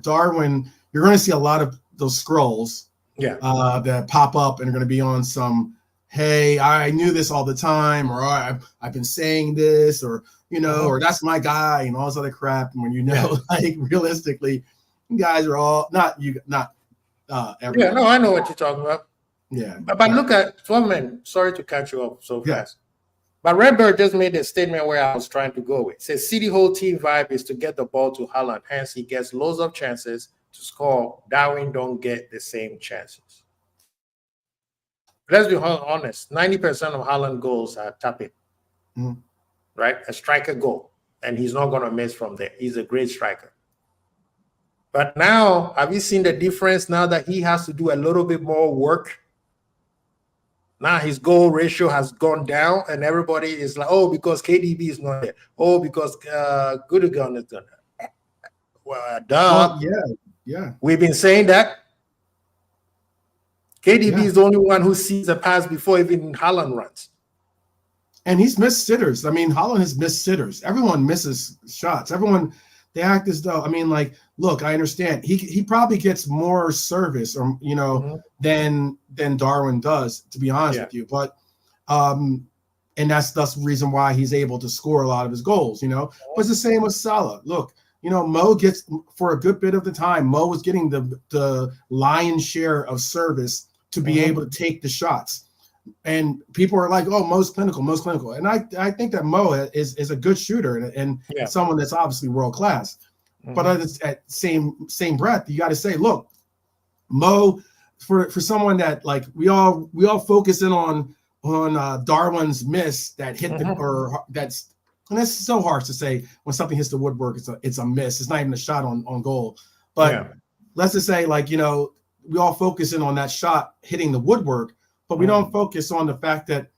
Darwin, you're going to see a lot of those scrolls that pop up and are going to be on some, hey, I knew this all the time, or I've been saying this, or, or that's my guy, and all this other crap. And when like realistically, you guys are all everyone. Yeah, no, I know what you're talking about. Yeah. But look at Foreman. Sorry to cut you off so fast. But Redbird just made a statement where I was trying to go with. It says City whole team vibe is to get the ball to Haaland. Hence, he gets loads of chances to score. Darwin don't get the same chances. Let's be honest. 90% of Haaland goals are tapping. Mm. Right? A striker goal. And he's not going to miss from there. He's a great striker. But now, have you seen the difference now that he has to do a little bit more work? Now his goal ratio has gone down, and everybody is like, oh, because KDB is not there. Oh, because Gundogan is not there. Well, duh. Well, yeah. We've been saying that. KDB is the only one who sees the pass before even Haaland runs. And he's missed sitters. I mean, Haaland has missed sitters. Everyone misses shots. Everyone, they act as though, I mean, like, look, I understand. He probably gets more service, or than Darwin does, to be honest with you. But and that's the reason why he's able to score a lot of his goals, But it's the same with Salah. Look, Mo gets, for a good bit of the time, Mo was getting the lion's share of service to be able to take the shots. And people are like, oh, Mo's clinical. And I think that Mo is a good shooter and someone that's obviously world class. But at same breath, you got to say, look, Mo, for someone that, like, we all focus in on Darwin's miss that hit and that's so harsh to say when something hits the woodwork, it's a miss. It's not even a shot on goal. But let's just say, like, we all focus in on that shot hitting the woodwork, but we don't focus on the fact that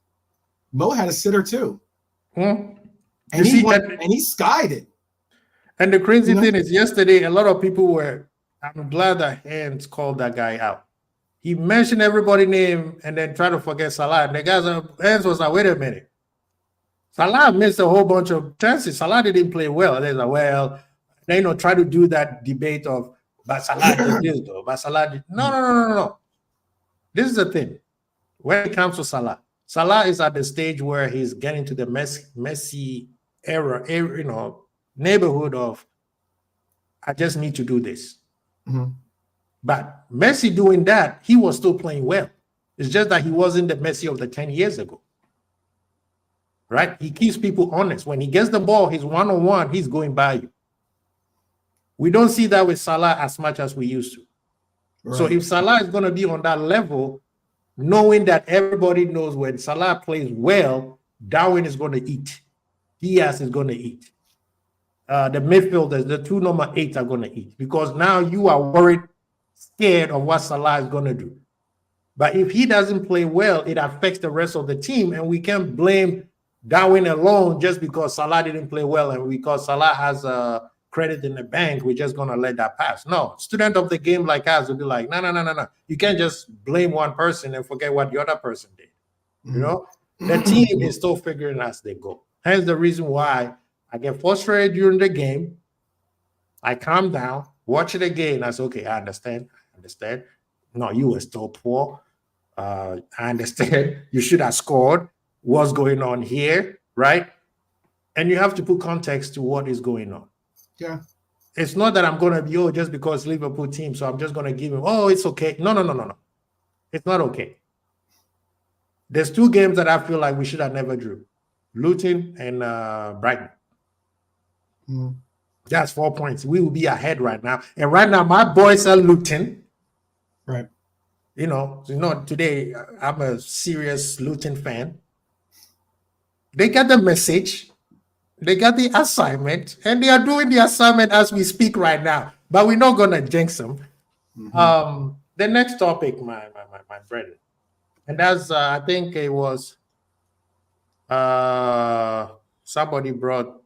Mo had a sitter too. And he skied it. And the crazy thing is, yesterday, a lot of people were, I'm glad that Hans called that guy out. He mentioned everybody's name and then tried to forget Salah. And the guys, Hans was like, wait a minute. Salah missed a whole bunch of chances. Salah didn't play well. They're like, well, then, try to do that debate of, but Salah did this, though. But Salah did. No. This is the thing. When it comes to Salah, Salah is at the stage where he's getting to the Messi era, neighborhood of, I just need to do this. But Messi doing that, he was still playing well. It's just that he wasn't the Messi of the 10 years ago. Right? He keeps people honest. When he gets the ball, he's one-on-one, he's going by you. We don't see that with Salah as much as we used to. Right. So if Salah is going to be on that level, knowing that everybody knows when Salah plays well, Darwin is going to eat. Diaz is going to eat. The midfielders, the 2 number 8 are going to eat, because now you are worried, scared of what Salah is going to do. But if he doesn't play well, it affects the rest of the team, and we can't blame Darwin alone just because Salah didn't play well, and because Salah has a credit in the bank, we're just going to let that pass. No, student of the game like us will be like, no. You can't just blame one person and forget what the other person did. The team is still figuring as they go. Hence the reason why I get frustrated during the game. I calm down, watch it again. I say, okay, I understand. No, you were still poor. I understand. You should have scored. What's going on here, right? And you have to put context to what is going on. Yeah. It's not that I'm going to be, just because Liverpool team, so I'm just going to give him, it's okay. No. It's not okay. There's 2 games that I feel like we should have never drew. Luton and Brighton. That's 4 points. We will be ahead right now. And right now, my boys are Luton. Right. Today, I'm a serious Luton fan. They got the message. They got the assignment, and they are doing the assignment as we speak right now. But we're not going to jinx them. The next topic, my brethren, and that's I think it was somebody brought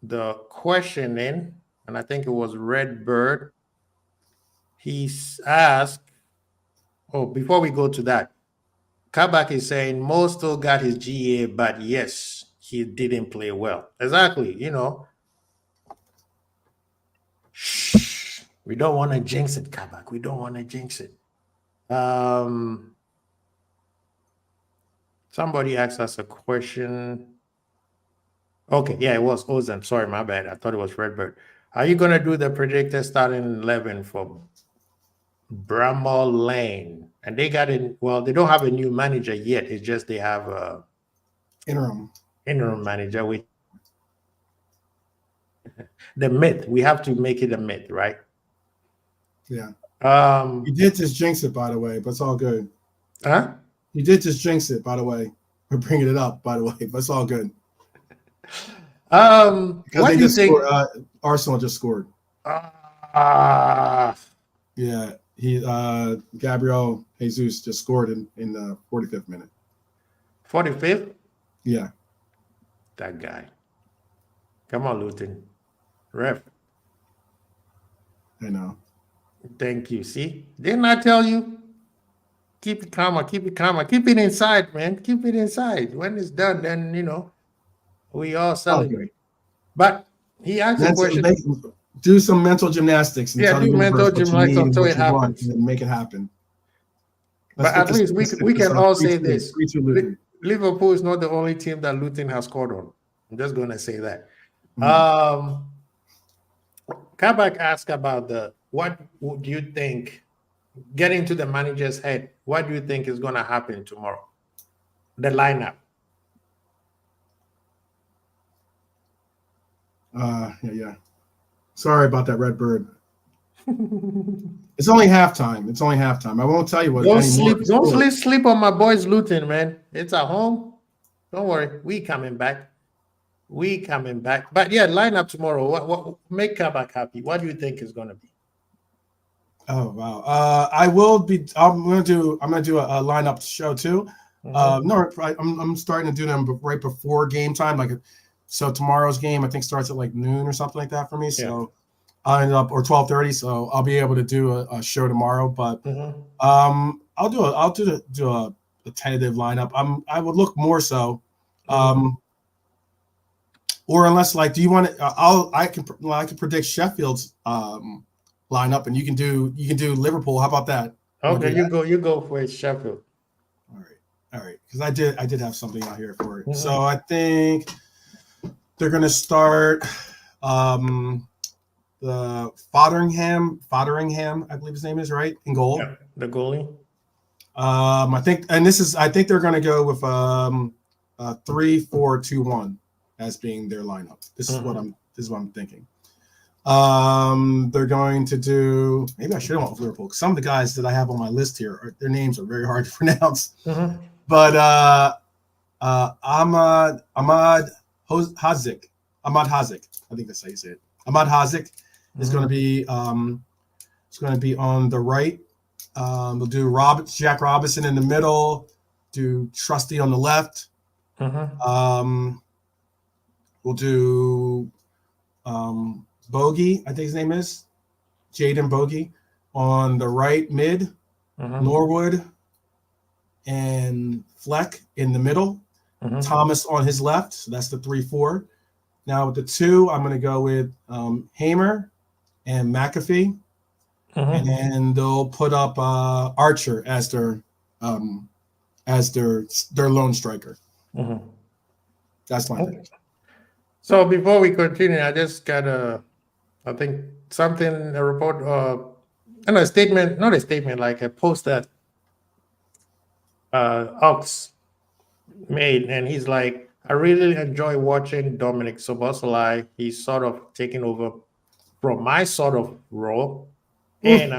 the question in, and I think it was Redbird. He asked, before we go to that, Kabak is saying Mo still got his GA, but yes, he didn't play well. Exactly, Shh. We don't want to jinx it, Kabak. We don't want to jinx it. Somebody asked us a question. Okay, yeah, it was Ozan. Sorry, my bad. I thought it was Redbird. Are you going to do the predicted starting 11 for Bramall Lane? And they got in, they don't have a new manager yet. It's just they have interim. interim manager. The myth. We have to make it a myth, right? Yeah. Um, You did just jinx it, by the way, but it's all good. huh? You did just jinx it, by the way. We're bringing it up, by the way, but it's all good. Because What they do you just scored. think? Arsenal just scored. Uh, Yeah, Gabriel Jesus just scored in the 45th minute. 45th? Yeah, That guy. Come on, Luton. Ref. I know. Thank you. See? Didn't I tell you? Keep it calmer, keep it calmer, keep it inside, man. Keep it inside. When it's done, then we all Okay. celebrate. But he asked a question. Do some mental gymnastics and Yeah, tell the do mental universe what you gymnastics need and until what it you want happens. and make it happen. Let's But get at this. least Let's get we this can all say 3-2, this. 3-2 Luton. Liverpool is not the only team that Luton has scored on. I'm just going to say that. Mm. Kabak asked about what do you think, getting to the manager's head, what do you think is going to happen tomorrow? The lineup. Yeah. Sorry about that, Red Bird. It's only halftime. It's only halftime. I won't tell you what anymore. Don't sleep on my boys Luton, man. It's at home. Don't worry. We coming back. But yeah, lineup tomorrow. What make Kabak happy? What do you think is going to be? Oh wow. I will be. I'm gonna do a lineup show too. No, I'm starting to do them right before game time. So tomorrow's game I think starts at like noon or something like that for me. So I'll end up or 12:30. So I'll be able to do a show tomorrow. But I'll do a tentative lineup. I would look more so. Or unless do you want to? I can predict Sheffield's lineup, and you can do Liverpool. How about that? Okay, you go for it, Sheffield. All right, because I did have something out here for it. So I think they're going to start the Fotheringham, I believe his name is, right, in goal. Yeah, the goalie. I think they're going to go with 3-4-2-1 as being their lineup. This is what I'm thinking. They're going to do. Maybe I should have went with Liverpool. Some of the guys that I have on my list here, their names are very hard to pronounce. But Ahmad Hazik, I think that's how you say it. Ahmad Hazik is going to be. It's going to be on the right. We'll do Jack Robinson in the middle. Do Trusty on the left. We'll do Bogey, I think his name is Jaden Bogey, on the right mid. Norwood and Fleck in the middle. Thomas on his left. So that's the 3-4. Now with the 2, I'm going to go with Hamer and McAfee. And then they'll put up Archer as their lone striker. That's my thing. So before we continue, I just got a report, a statement, not a statement, like a post that Ox made, and he's like, I really enjoy watching Dominic Soboslai. He's sort of taking over from my sort of role, and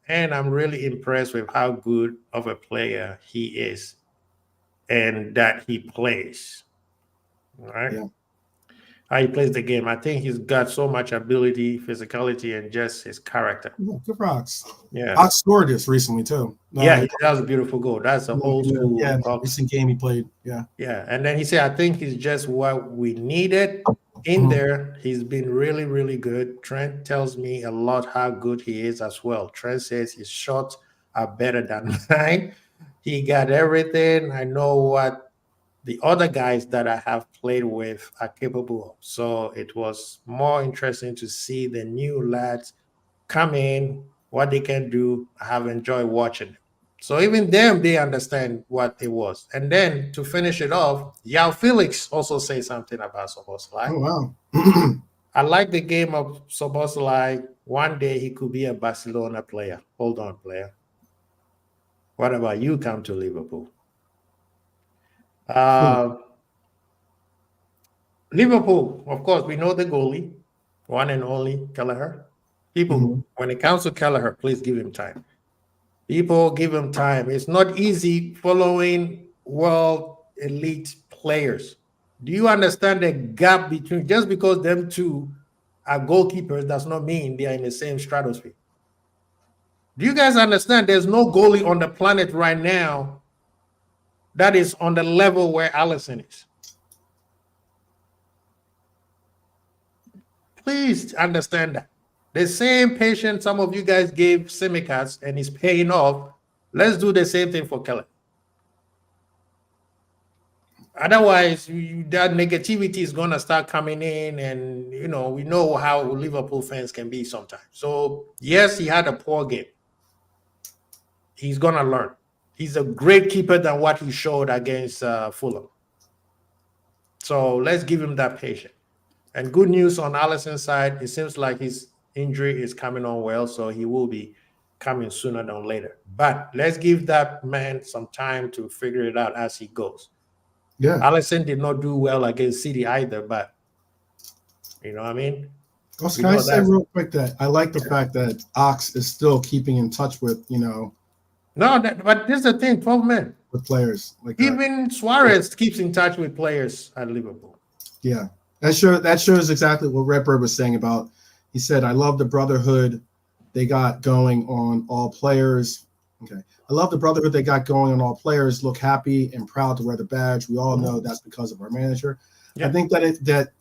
I'm really impressed with how good of a player he is and that he plays. All right. Yeah. How he plays the game. I think he's got so much ability, physicality, and just his character. Yeah, good for Ox. Yeah. Ox scored this recently too. Yeah, that was a beautiful goal. That's a old school. Yeah, recent game he played. Yeah. Yeah, and then he said, I think he's just what we needed in there. He's been really, really good. Trent tells me a lot how good he is as well. Trent says his shots are better than mine. He got everything. I know what the other guys that I have played with are capable of. So it was more interesting to see the new lads come in, what they can do. I have enjoyed watching them. So even them, they understand what it was. And then to finish it off, Yao Felix also say something about Soboslai. Oh, wow. I like the game of Soboslai. One day he could be a Barcelona player. Hold on, player. What about you come to Liverpool? Liverpool, of course, we know the goalie, one and only Kelleher. People, Mhm. when it comes to Kelleher, please give him time. People give him time. It's not easy following world elite players. Do you understand the gap between just because them two are goalkeepers does not mean they are in the same stratosphere? Do you guys understand there's no goalie on the planet right now that is on the level where Allison is? Please understand that. The same patience some of you guys gave Simicast and is paying off. Let's do the same thing for Keller. Otherwise, that negativity is going to start coming in, and we know how Liverpool fans can be sometimes. So yes, he had a poor game. He's going to learn. He's a great keeper than what he showed against Fulham. So let's give him that patience. And good news on Alisson's side, it seems like his injury is coming on well, so he will be coming sooner than later. But let's give that man some time to figure it out as he goes. Yeah. Alisson did not do well against City either, but you know what I mean? Also, can I say real quick that I like the fact that Ox is still keeping in touch with, No, but this is the thing, 12 men. With players. Like even Suarez keeps in touch with players at Liverpool. Yeah. That shows exactly what Redbird was saying about. He said, I love the brotherhood they got going on all players. Okay. I love the brotherhood they got going on all players. Look happy and proud to wear the badge. We all know that's because of our manager. Yeah. I think that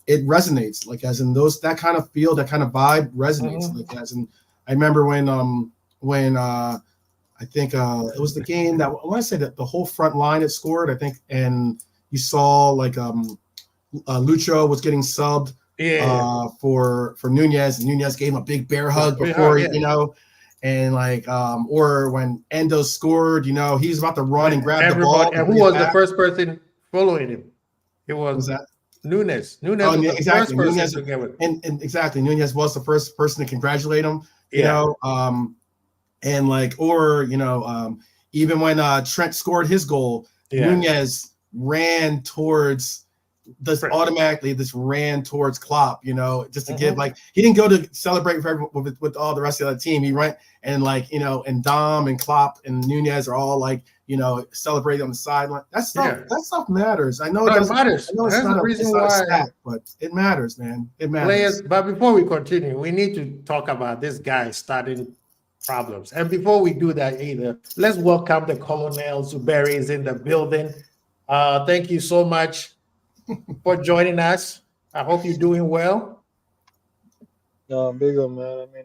it resonates, like as in that kind of feel, that kind of vibe resonates. Like as in, I remember when I think it was the game that I want to say that the whole front line had scored, I think, and you saw like Lucho was getting subbed for Nunez, and Nunez gave him a big bear hug before and like or when Endo scored, he was about to run and grab the ball. And who was the first person following him? It was that Nunez. Nunez was the first person to get with him. And exactly, Nunez was the first person to congratulate him. And like, or even when Trent scored his goal, Nunez ran towards ran towards Klopp, just to give he didn't go to celebrate with all the rest of the team. He went and and Dom and Klopp and Nunez are all celebrating on the sideline. That stuff matters. I know it matters. I know it's not a stat, but it matters, man. It matters. Players, but before we continue, we need to talk about this guy starting problems. And before we do that either, let's welcome the Colonel Zuberi is in the building. Thank you so much for joining us. I hope you're doing well. No, I'm big on, man. I mean,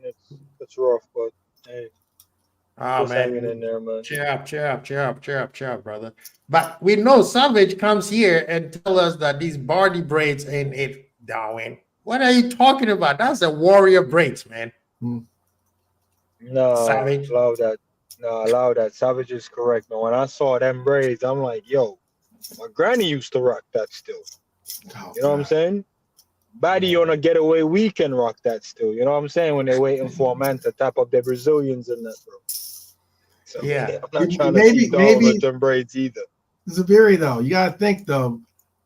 it's rough, but hey, just hanging in there, man. Cheer up, brother. But we know Savage comes here and tell us that these Bardi braids ain't it, Darwin. What are you talking about? That's a warrior braids, man. No, Savage. Allow that. No, allow that. Savage is correct, man. When I saw them braids, I'm like, yo, my granny used to rock that still. You know what I'm saying? Baddie on a getaway weekend rock that still. You know what I'm saying? When they're waiting for a man to tap up their Brazilians and that, bro. So, yeah. I'm not trying to see maybe them braids either. Zabiri, though, you gotta think though.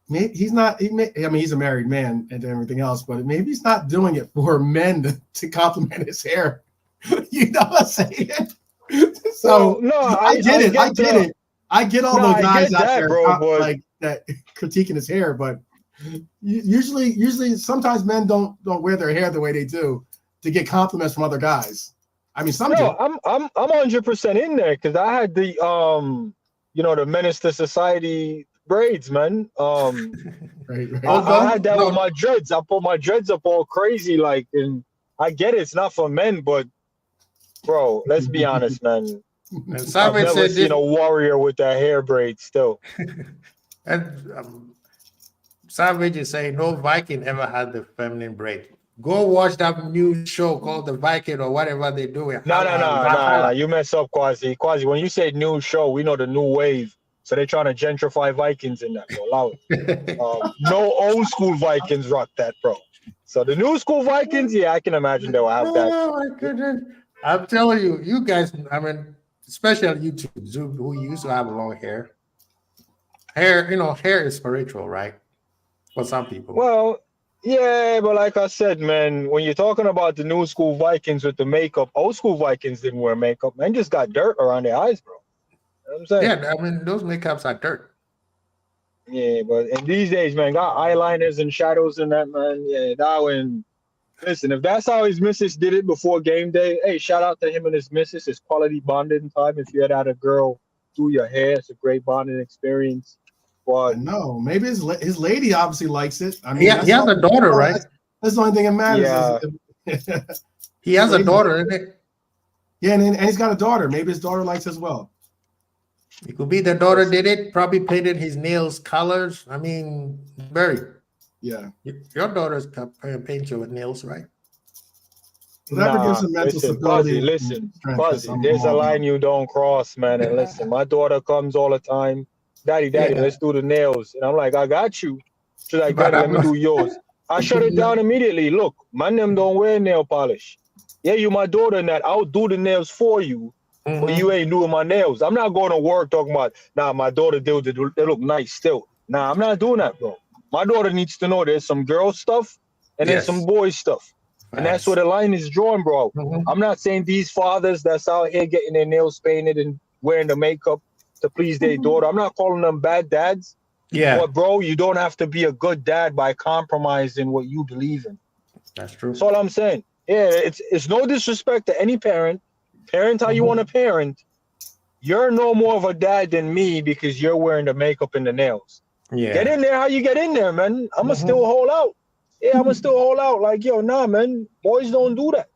Maybe he's not. He's a married man and everything else, but maybe he's not doing it for men to compliment his hair. You know what I'm saying? So no, I get it. I get all those guys out there, bro, like that critiquing his hair, but usually, sometimes men don't wear their hair the way they do to get compliments from other guys. I mean, some do. I'm 100% in there because I had the the Menace to Society braids, man. Right. I had that with my dreads. I put my dreads up all crazy, and I get it. It's not for men, but bro, let's be honest, man. And I've never seen a warrior with that hair braid still. And Savage is saying no Viking ever had the feminine braid. Go watch that new show called The Viking or whatever they do. No. You mess up, Quasi. Quasi, when you say new show, we know the new wave. So they're trying to gentrify Vikings in that, bro. Allow it. No old school Vikings rock that, bro. So the new school Vikings, yeah, I can imagine they will have that. Oh, my goodness. I'm telling you, you guys, I mean, especially on YouTube, Zoom, who used to have long hair. Hair is spiritual, right? for some people. Well, yeah, but like I said, man, when you're talking about the new school Vikings with the makeup, old school Vikings didn't wear makeup. Man, just got dirt around their eyes, bro. You know what I'm saying? Yeah, I mean those makeups are dirt. Yeah, but in these days, man, got eyeliners and shadows and that, man. Yeah, that one. Listen, if that's how his missus did it before game day, hey, shout out to him and his missus. It's quality bonding time. If you had a girl do your hair, it's a great bonding experience. I But know. Maybe his lady obviously likes it. I mean, He has a daughter, right? That's the only thing that matters. yeah, He has a daughter, isn't it? Yeah, and he's got a daughter. Maybe his daughter likes as well. It could be the daughter did it, probably painted his nails colors. I mean, Barry, Yeah. your daughter's paint your nails, right? Whatever gives him mental listen, stability. Listen, strength, Fuzzy, I'm there's a all line about. you don't cross, man. And listen, my daughter comes all the time. Daddy, Yeah. let's do the nails. And I'm like, I got you. She's like, But Daddy, let I'm me not- do yours. I shut it down immediately. Look, my them don't wear nail polish. Yeah, you my daughter and that. I'll do the nails for you, but you ain't doing my nails. I'm not going to work talking about, nah, my daughter, they look nice still. Nah, I'm not doing that, bro. My daughter needs to know there's some girl stuff and there's some Yes. boy stuff. And that's where the line is drawn, bro. Mhm. I'm not saying these fathers that's out here getting their nails painted and wearing the makeup to please their daughter. I'm not calling them bad dads. Yeah, But, bro, you don't have to be a good dad by compromising what you believe in. that's true. That's all I'm saying. Yeah, it's no disrespect to any parent. Parent how you want to parent. You're no more of a dad than me because you're wearing the makeup and the nails. Yeah. Get in there how you get in there, man. I'm going to still hold out. Yeah, I'm going to still hold out. Like, yo, nah, man. Boys don't do that.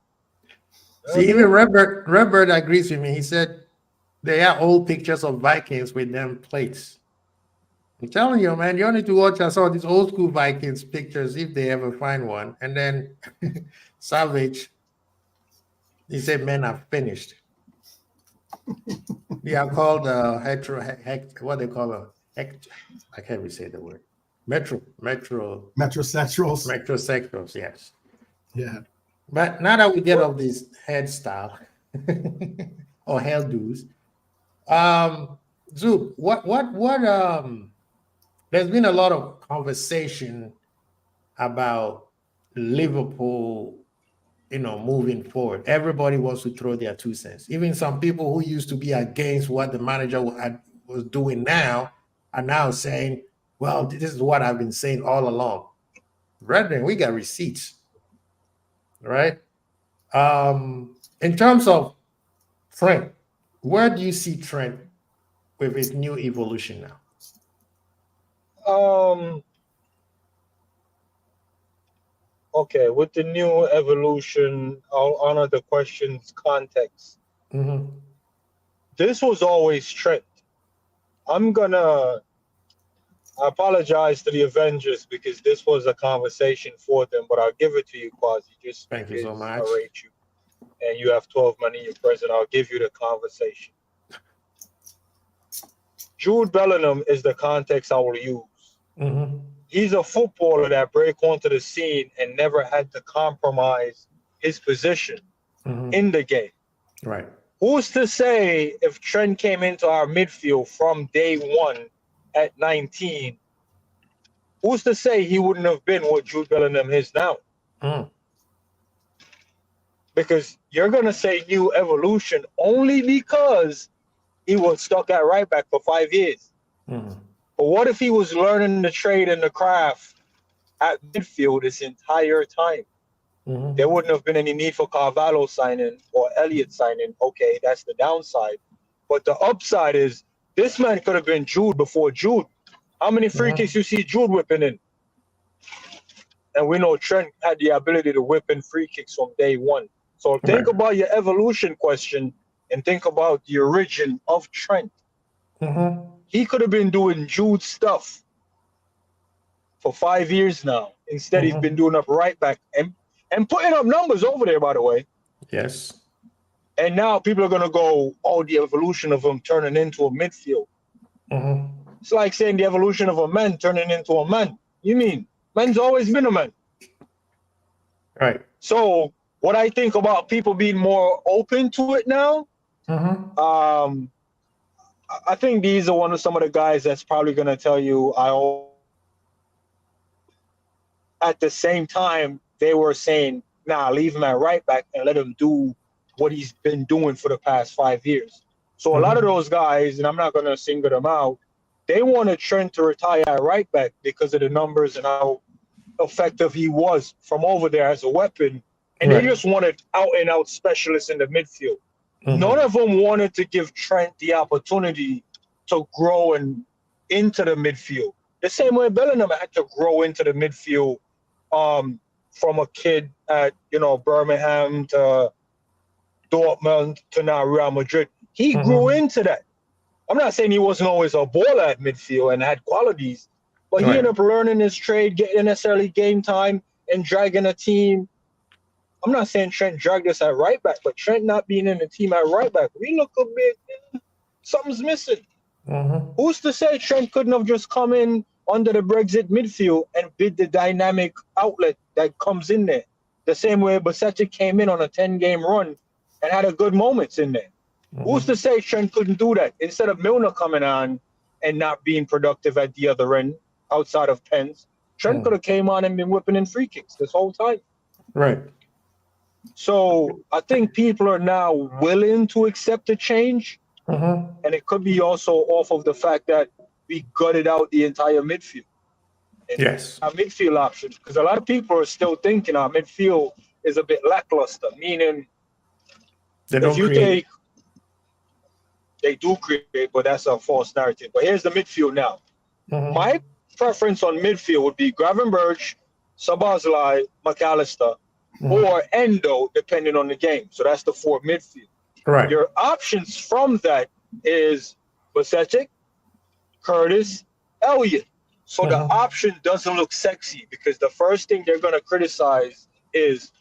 See, even Redbird agrees with me. He said they are old pictures of Vikings with them plates. I'm telling you, man, you need to watch some of these old school Vikings pictures if they ever find one. And then Savage, he said, men are finished. They are called what they call I can't even say the word. Metrosexuals. Metrosexuals, yes. Yeah. But now that we get off this hairstyle or hairdos, Zoop, there's been a lot of conversation about Liverpool, moving forward. Everybody wants to throw their 2 cents. Even some people who used to be against what the manager was doing now are now saying, well, this is what I've been saying all along. Brethren, we got receipts, right? In terms of Trent, where do you see Trent with his new evolution now? Okay, with the new evolution, I'll honor the question's context. Mm-hmm. This was always Trent. I apologize to the Avengers because this was a conversation for them, but I'll give it to you, Quasi. Just Thank you so because much. I rate you. And you have 12 men in your present, I'll give you the conversation. Jude Bellingham is the context I will use. Mm-hmm. He's a footballer that break onto the scene and never had to compromise his position in the game. Right. Who's to say if Trent came into our midfield from day one at 19, who's to say he wouldn't have been what Jude Bellingham is now? Because you're going to say new evolution only because he was stuck at right back for 5 years. But what if he was learning the trade and the craft at midfield this entire time? There wouldn't have been any need for Carvalho signing or Elliott signing. Okay, that's the downside. But the upside is this man could have been Jude before Jude. How many free kicks you see Jude whipping in? And we know Trent had the ability to whip in free kicks from day one. So think about your evolution question and think about the origin of Trent. He could have been doing Jude stuff for 5 years now. Instead, he's been doing up right back and putting up numbers over there, by the way. Yes. And now people are going to go, oh, the evolution of him turning into a midfield. It's like saying the evolution of a man turning into a man. You mean man's always been a man. Right. So what I think about people being more open to it now, I think these are some of the guys that's probably going to tell you at the same time, they were saying, nah, leave him at right back and let him do what he's been doing for the past 5 years. So a lot of those guys, and I'm not going to single them out, they wanted Trent to retire at right back because of the numbers and how effective he was from over there as a weapon. And they just wanted out-and-out specialists in the midfield. None of them wanted to give Trent the opportunity to grow and into the midfield. The same way Bellingham had to grow into the midfield from a kid at, Birmingham to Dortmund to now Real Madrid. He grew into that. I'm not saying he wasn't always a baller at midfield and had qualities, but he ended up learning his trade, getting necessarily game time and dragging a team. I'm not saying Trent dragged us at right back, but Trent not being in the team at right back, we look a bit, something's missing. Who's to say Trent couldn't have just come in under the Brexit midfield and bid the dynamic outlet that comes in there? The same way Basetic came in on a 10-game run and had a good moments in there. Who's to say Trent couldn't do that? Instead of Milner coming on and not being productive at the other end, outside of pens, Trent could have came on and been whipping in free kicks this whole time. Right. So I think people are now willing to accept the change. And it could be also off of the fact that we gutted out the entire midfield. And our midfield options, because a lot of people are still thinking our midfield is a bit lackluster, meaning they don't create. They do create, but that's a false narrative. But here's the midfield now. My preference on midfield would be Gravenberch, Szoboszlai, McAllister, or Endo, depending on the game. So that's the 4 midfield. Right. Your options from that is Basetic, Curtis, Elliott. So the option doesn't look sexy because the first thing they're going to criticize is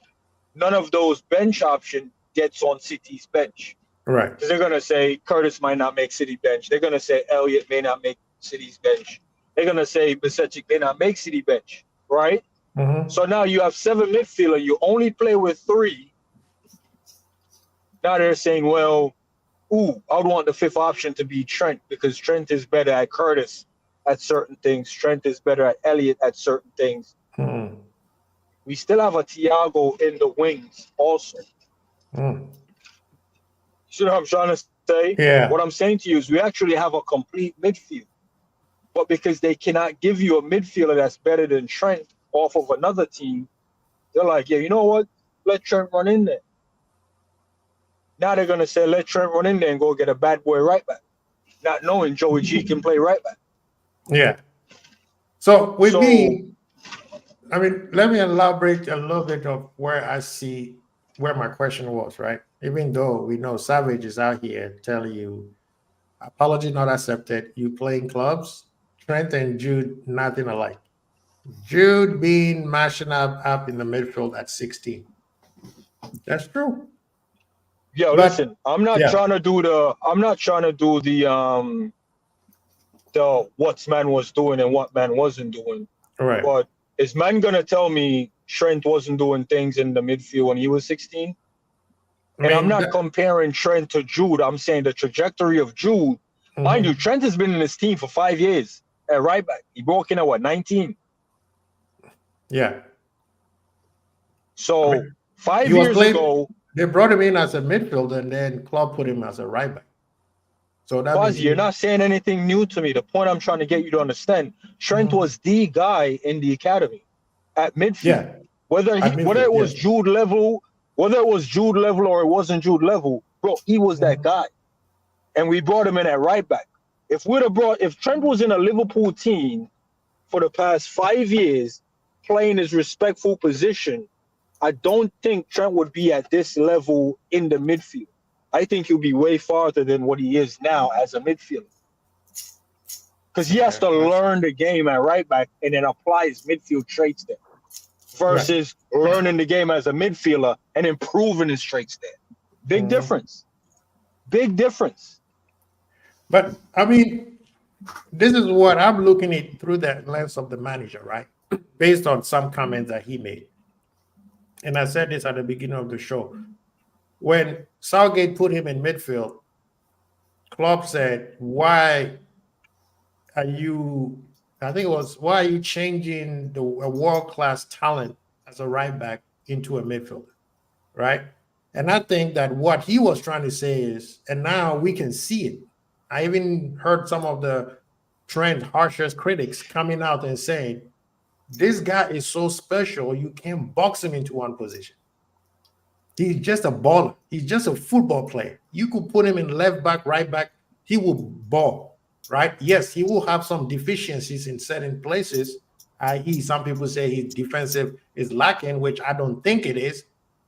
none of those bench option gets on City's bench. Right. Because they're going to say Curtis might not make City bench. They're going to say Elliott may not make City's bench. They're going to say Basetic may not make City bench. Right? So now you have 7 midfielder. You only play with 3. Now they're saying, well, I would want the 5th option to be Trent because Trent is better at Curtis at certain things. Trent is better at Elliott at certain things. We still have a Thiago in the wings also. You see what I'm trying to say? Yeah. What I'm saying to you is we actually have a complete midfield. But because they cannot give you a midfielder that's better than Trent off of another team, they're like, yeah, you know what? Let Trent run in there. Now they're going to say, let Trent run in there and go get a bad boy right back, not knowing Joey G can play right back. Yeah. So with me, I mean, let me elaborate a little bit of where my question was, right? Even though we know Savage is out here telling you, apology not accepted, you playing clubs, Trent and Jude, nothing alike. Jude being mashing up in the midfield at 16. That's true. Yeah, listen, I'm not trying to do the what man was doing and what man wasn't doing. Right. But is man gonna tell me Trent wasn't doing things in the midfield when he was 16? And I'm not comparing Trent to Jude. I'm saying the trajectory of Jude. Mind you, Trent has been in this team for 5 years at right back. He broke in at 19? Yeah. So 5 years ago, they brought him in as a midfielder, and then Klopp put him as a right back. So that means you're not saying anything new to me. The point I'm trying to get you to understand, Trent was the guy in the academy at midfield. Yeah. Whether it was Jude level, or it wasn't Jude level, bro, he was that guy. And we brought him in at right back. If Trent was in a Liverpool team for the past 5 years, playing his respectful position, I don't think Trent would be at this level in the midfield. I think he'll be way farther than what he is now as a midfielder. Because he has to learn the game at right back and then apply his midfield traits there. Versus learning the game as a midfielder and improving his traits there. Big difference. Big difference. But, I mean, this is what I'm looking at through the lens of the manager, right? Based on some comments that he made. And I said this at the beginning of the show. When Southgate put him in midfield, Klopp said, why are you I think it was, why are you changing a world-class talent as a right back into a midfielder, right? And I think that what he was trying to say is, and now we can see it. I even heard some of the Trent harshest critics coming out and saying, this guy is so special, you can't box him into one position. He's just a baller. He's just a football player. You could put him in left back, right back, he will ball, right? Yes, he will have some deficiencies in certain places, i.e., some people say his defensive is lacking, which I don't think it is.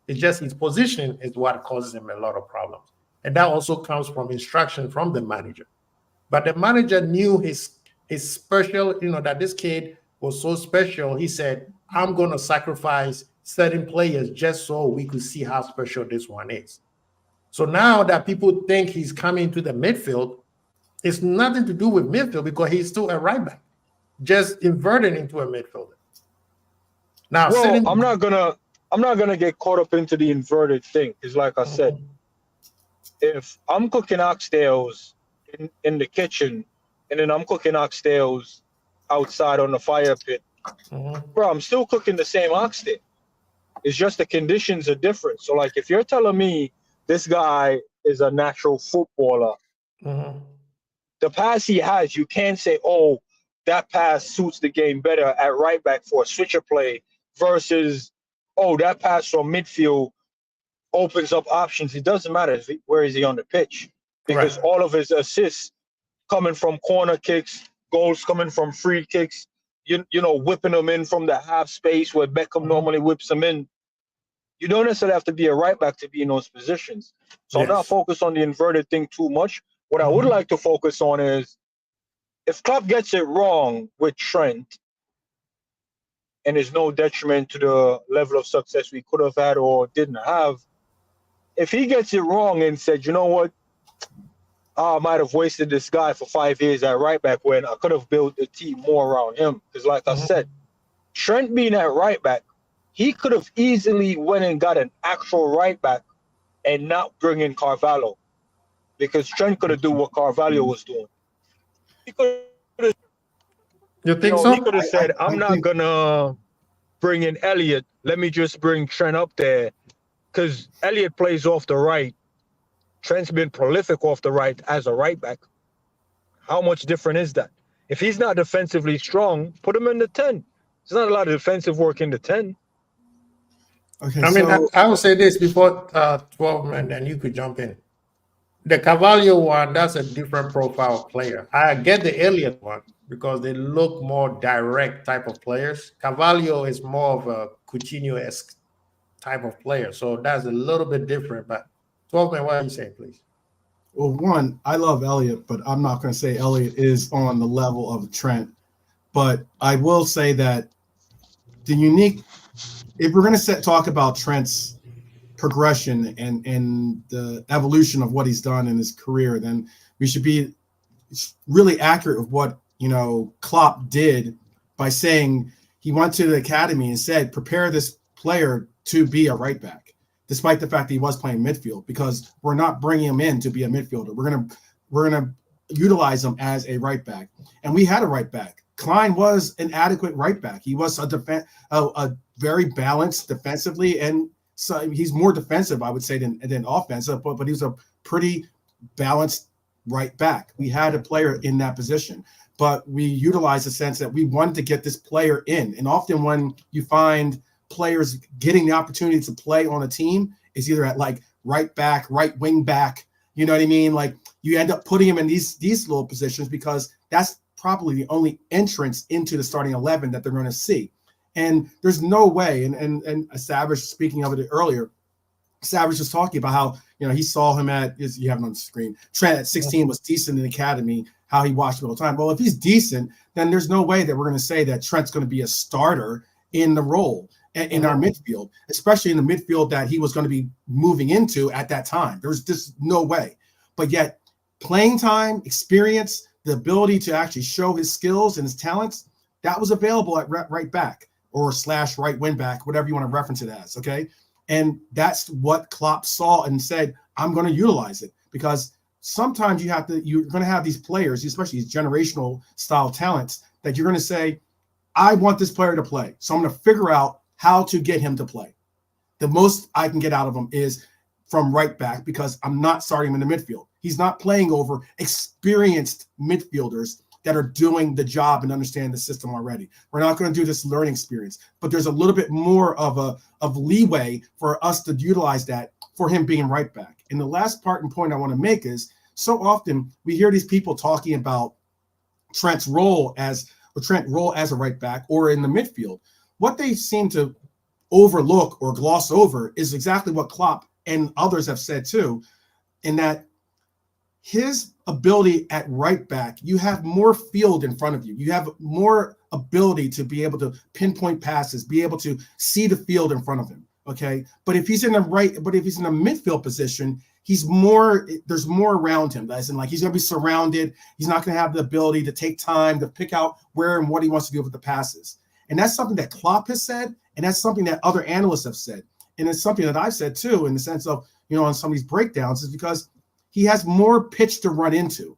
It's just his position is what causes him a lot of problems. And that also comes from instruction from the manager. But the manager knew his special, that this kid was so special. He said, I'm going to sacrifice certain players just so we could see how special this one is. So now that people think he's coming to the midfield, it's nothing to do with midfield because he's still a right back, just inverted into a midfielder. Now, well, I'm not gonna get caught up into the inverted thing. Because like I said, if I'm cooking oxtails in the kitchen and then I'm cooking oxtails outside on the fire pit, bro, I'm still cooking the same oxtail. It's just the conditions are different. So like if you're telling me this guy is a natural footballer, the pass he has, you can't say, oh, that pass suits the game better at right back for a switcher play versus, oh, that pass from midfield opens up options. It doesn't matter where is he on the pitch, because all of his assists coming from corner kicks, goals coming from free kicks, you know, whipping them in from the half space where Beckham normally whips them in. You don't necessarily have to be a right back to be in those positions. So I'm not focused on the inverted thing too much. What I would like to focus on is if Klopp gets it wrong with Trent, and there's no detriment to the level of success we could have had or didn't have, if he gets it wrong and said, you know what, I might have wasted this guy for 5 years at right back when I could have built the team more around him. Because like I said, Trent being at right back, he could have easily went and got an actual right back and not bring in Carvalho. Because Trent could have done what Carvalho was doing. He could have, you think so? He could have said, I'm not going to bring in Elliott. Let me just bring Trent up there. Because Elliott plays off the right. Trent's been prolific off the right as a right back. How much different is that? If he's not defensively strong, put him in the 10. There's not a lot of defensive work in the 10. Okay, I mean, I will say this before 12, and then you could jump in. The Carvalho one, that's a different profile player. I get the Elliott one because they look more direct type of players. Carvalho is more of a Coutinho-esque type of player. So that's a little bit different. But 12 man, what are you saying, please? Well, one, I love Elliott, but I'm not going to say Elliott is on the level of Trent. But I will say that the unique, if we're going to talk about Trent's progression and the evolution of what he's done in his career, then we should be really accurate with what, Klopp did by saying he went to the academy and said, prepare this player to be a right back, despite the fact that he was playing midfield, because we're not bringing him in to be a midfielder. We're gonna utilize him as a right back, and we had a right back. Klein was an adequate right back. He was a very balanced defensively, and so he's more defensive, I would say, than offensive. But he was a pretty balanced right back. We had a player in that position, but we utilized the sense that we wanted to get this player in. And often when you find players getting the opportunity to play on a team is either at like right back, right wing back, you know what I mean? Like you end up putting him in these little positions because that's probably the only entrance into the starting 11 that they're going to see. And there's no way, and Savage, speaking of it earlier, Savage was talking about how, he saw him you have it on the screen, Trent at 16 was decent in the academy, how he watched him all the time. Well, if he's decent, then there's no way that we're going to say that Trent's going to be a starter in the role in our midfield, especially in the midfield that he was going to be moving into at that time. There's just no way. But yet playing time, experience, the ability to actually show his skills and his talents, that was available at right back or / right wing back, whatever you want to reference it as. Okay. And that's what Klopp saw and said, I'm going to utilize it, because sometimes you're going to have these players, especially these generational style talents, that you're going to say, I want this player to play. So I'm going to figure out how to get him to play. The most I can get out of him is from right back because I'm not starting him in the midfield. He's not playing over experienced midfielders that are doing the job and understand the system already. We're not going to do this learning experience, but there's a little bit more of leeway for us to utilize that for him being right back. And the last part and point I want to make is so often we hear these people talking about Trent's role as a right back or in the midfield. What they seem to overlook or gloss over is exactly what Klopp and others have said too, in that his ability at right back, you have more field in front of you. You have more ability to be able to pinpoint passes, be able to see the field in front of him. Okay. But if he's in the midfield position, there's more around him. As in, like, he's going to be surrounded. He's not going to have the ability to take time to pick out where and what he wants to do with the passes. And that's something that Klopp has said. And that's something that other analysts have said. And it's something that I've said too, in the sense of, on some of these breakdowns, is because he has more pitch to run into.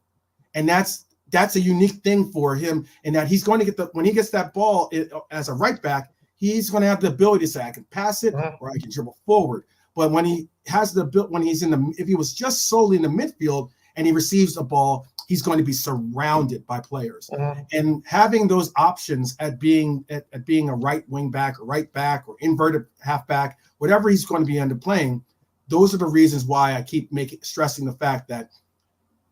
And that's a unique thing for him, in that he's going to when he gets that ball as a right back, he's going to have the ability to say, I can pass it or I can dribble forward. But when he has if he was just solely in the midfield and he receives the ball, he's going to be surrounded by players. And having those options at being a right wing back or right back or inverted halfback, whatever he's going to be end up playing, those are the reasons why I keep stressing the fact that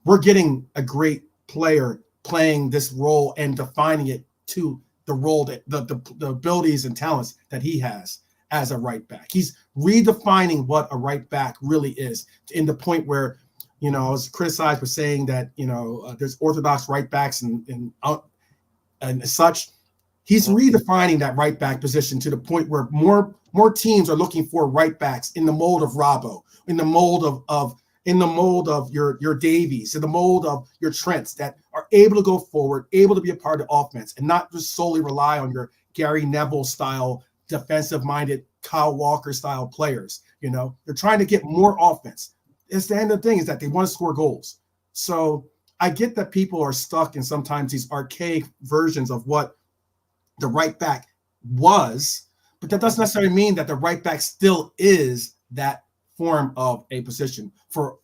we're getting a great player playing this role and defining it to the role that the abilities and talents that he has as a right back. He's redefining what a right back really is, in the point where, I was criticized for saying that, there's orthodox right backs and such. He's redefining that right back position to the point where more teams are looking for right backs in the mold of Robbo, in the mold of your Davies, in the mold of your Trents, that are able to go forward, able to be a part of offense, and not just solely rely on your Gary Neville style, defensive-minded Kyle Walker style players. They're trying to get more offense. It's the end of the thing is that they want to score goals. So I get that people are stuck in sometimes these archaic versions of what the right back was, but that doesn't necessarily mean that the right back still is that form of a position for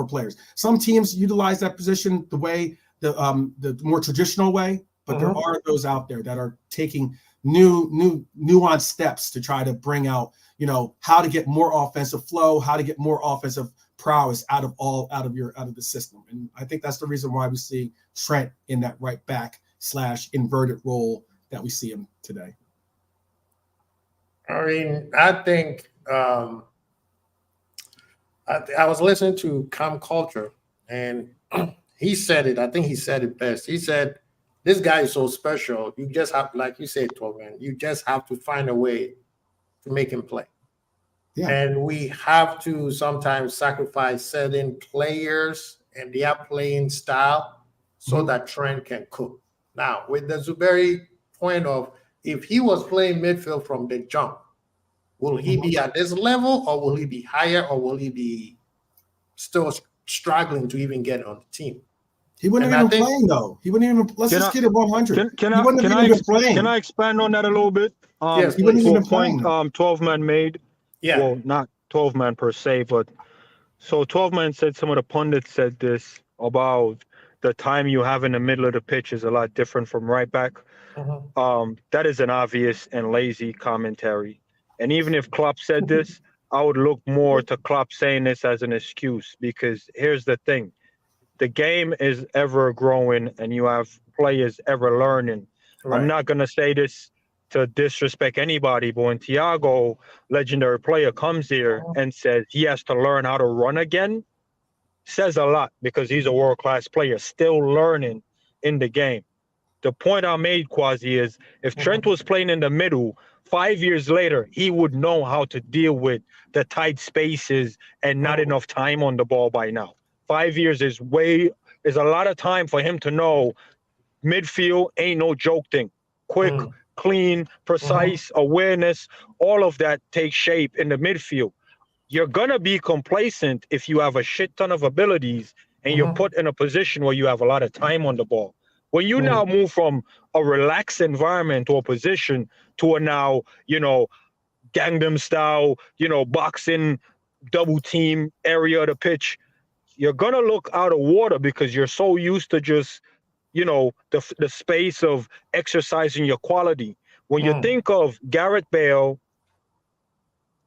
players. Some teams utilize that position the way the more traditional way, but there are those out there that are taking new nuanced steps to try to bring out, how to get more offensive flow, how to get more offensive prowess out of the system. And I think that's the reason why we see Trent in that right back / inverted role that we see him today. I mean, I think I was listening to Cam Culture, and he said it. I think he said it best. He said, this guy is so special. You just have, like you said, Torben, you just have to find a way to make him play. Yeah. And we have to sometimes sacrifice certain players and their playing style so that Trent can cook. Now, with the Zuberi point of, if he was playing midfield from the jump, will he be at this level, or will he be higher, or will he be still struggling to even get on the team? He wouldn't have been playing, though. He wouldn't even. Let's just get it 100. Can I expand on that a little bit? Yes, he wouldn't even been playing. 12-man made. Yeah. Well, not 12-man per se, but so 12-man said, some of the pundits said this about the time you have in the middle of the pitch is a lot different from right back. That is an obvious and lazy commentary. And even if Klopp said this, I would look more to Klopp saying this as an excuse, because here's the thing. The game is ever growing and you have players ever learning. Right. I'm not going to say this to disrespect anybody, but when Thiago, legendary player, comes here and says he has to learn how to run again, says a lot, because he's a world-class player, still learning in the game. The point I made, Kwasi, is if Trent was playing in the middle, 5 years later, he would know how to deal with the tight spaces and not enough time on the ball by now. 5 years is a lot of time for him to know midfield ain't no joke thing. Quick, clean, precise, awareness, all of that takes shape in the midfield. You're going to be complacent if you have a shit ton of abilities and you're put in a position where you have a lot of time on the ball. When you now move from a relaxed environment or position to a now, Gangnam style, boxing, double team area of the pitch, you're going to look out of water because you're so used to just, the space of exercising your quality. When you think of Gareth Bale,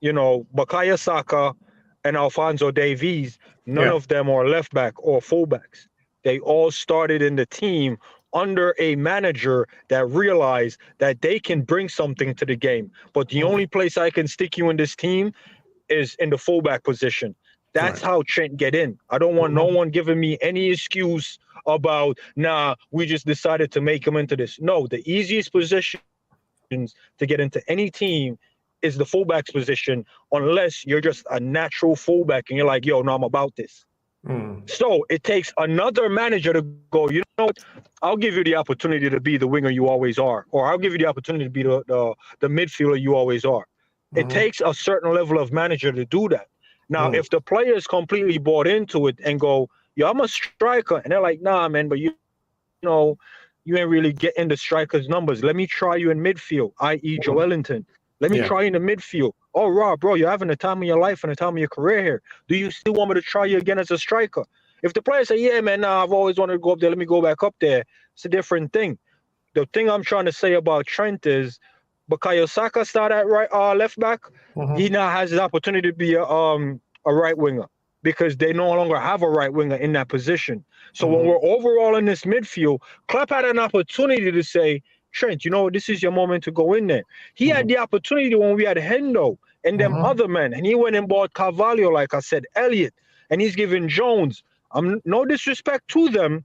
Bukayo Saka and Alphonso Davies, none of them are left back or fullbacks. They all started in the team under a manager that realized that they can bring something to the game. But the only place I can stick you in this team is in the fullback position. That's how Trent get in. I don't want no one giving me any excuse about, we just decided to make him into this. No, the easiest positions to get into any team is the fullback's position, unless you're just a natural fullback and you're like, yo, no, I'm about this. So it takes another manager to go, you know what? I'll give you the opportunity to be the winger you always are, or I'll give you the opportunity to be the midfielder you always are. It takes a certain level of manager to do that. Now, if the players completely bought into it and go, yo, I'm a striker, and they're like, nah, man, but you ain't really getting the striker's numbers. Let me try you in midfield, i.e. Joelinton. Let me try you in the midfield. Oh, Rob, bro, you're having the time of your life and the time of your career here. Do you still want me to try you again as a striker? If the players say, yeah, man, I've always wanted to go up there, let me go back up there, it's a different thing. The thing I'm trying to say about Trent is, Bukayo Saka started at left back. He now has the opportunity to be a right winger because they no longer have a right winger in that position. So when we're overall in this midfield, Klopp had an opportunity to say, Trent, this is your moment to go in there. He had the opportunity when we had Hendo and them other men, and he went and bought Carvalho, like I said, Elliott, and he's giving Jones. No disrespect to them,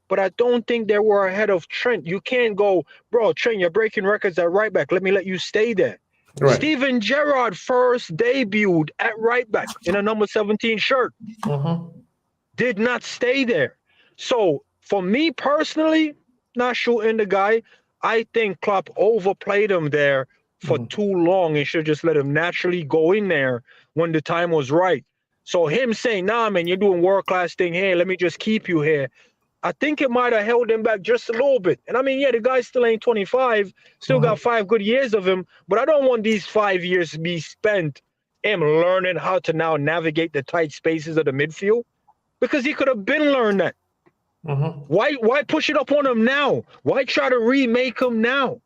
but I don't think they were ahead of Trent. You can't go, bro, Trent, you're breaking records at right back. Let me let you stay there. Right. Steven Gerrard first debuted at right back in a number 17 shirt. Did not stay there. So for me personally, not shooting the guy, I think Klopp overplayed him there for too long and should just let him naturally go in there when the time was right. So him saying, nah, man, you're doing world-class thing here. Let me just keep you here. I think it might have held him back just a little bit. And I mean, yeah, the guy still ain't 25, still got 5 good years of him, but I don't want these 5 years to be spent him learning how to now navigate the tight spaces of the midfield, because he could have been learned that. Why push it up on him now? Why try to remake him now?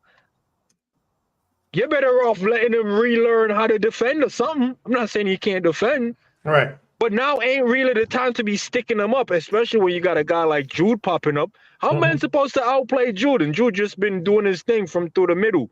You're better off letting him relearn how to defend or something. I'm not saying he can't defend. Right. But now ain't really the time to be sticking him up, especially when you got a guy like Jude popping up. How man supposed to outplay Jude? And Jude just been doing his thing from through the middle.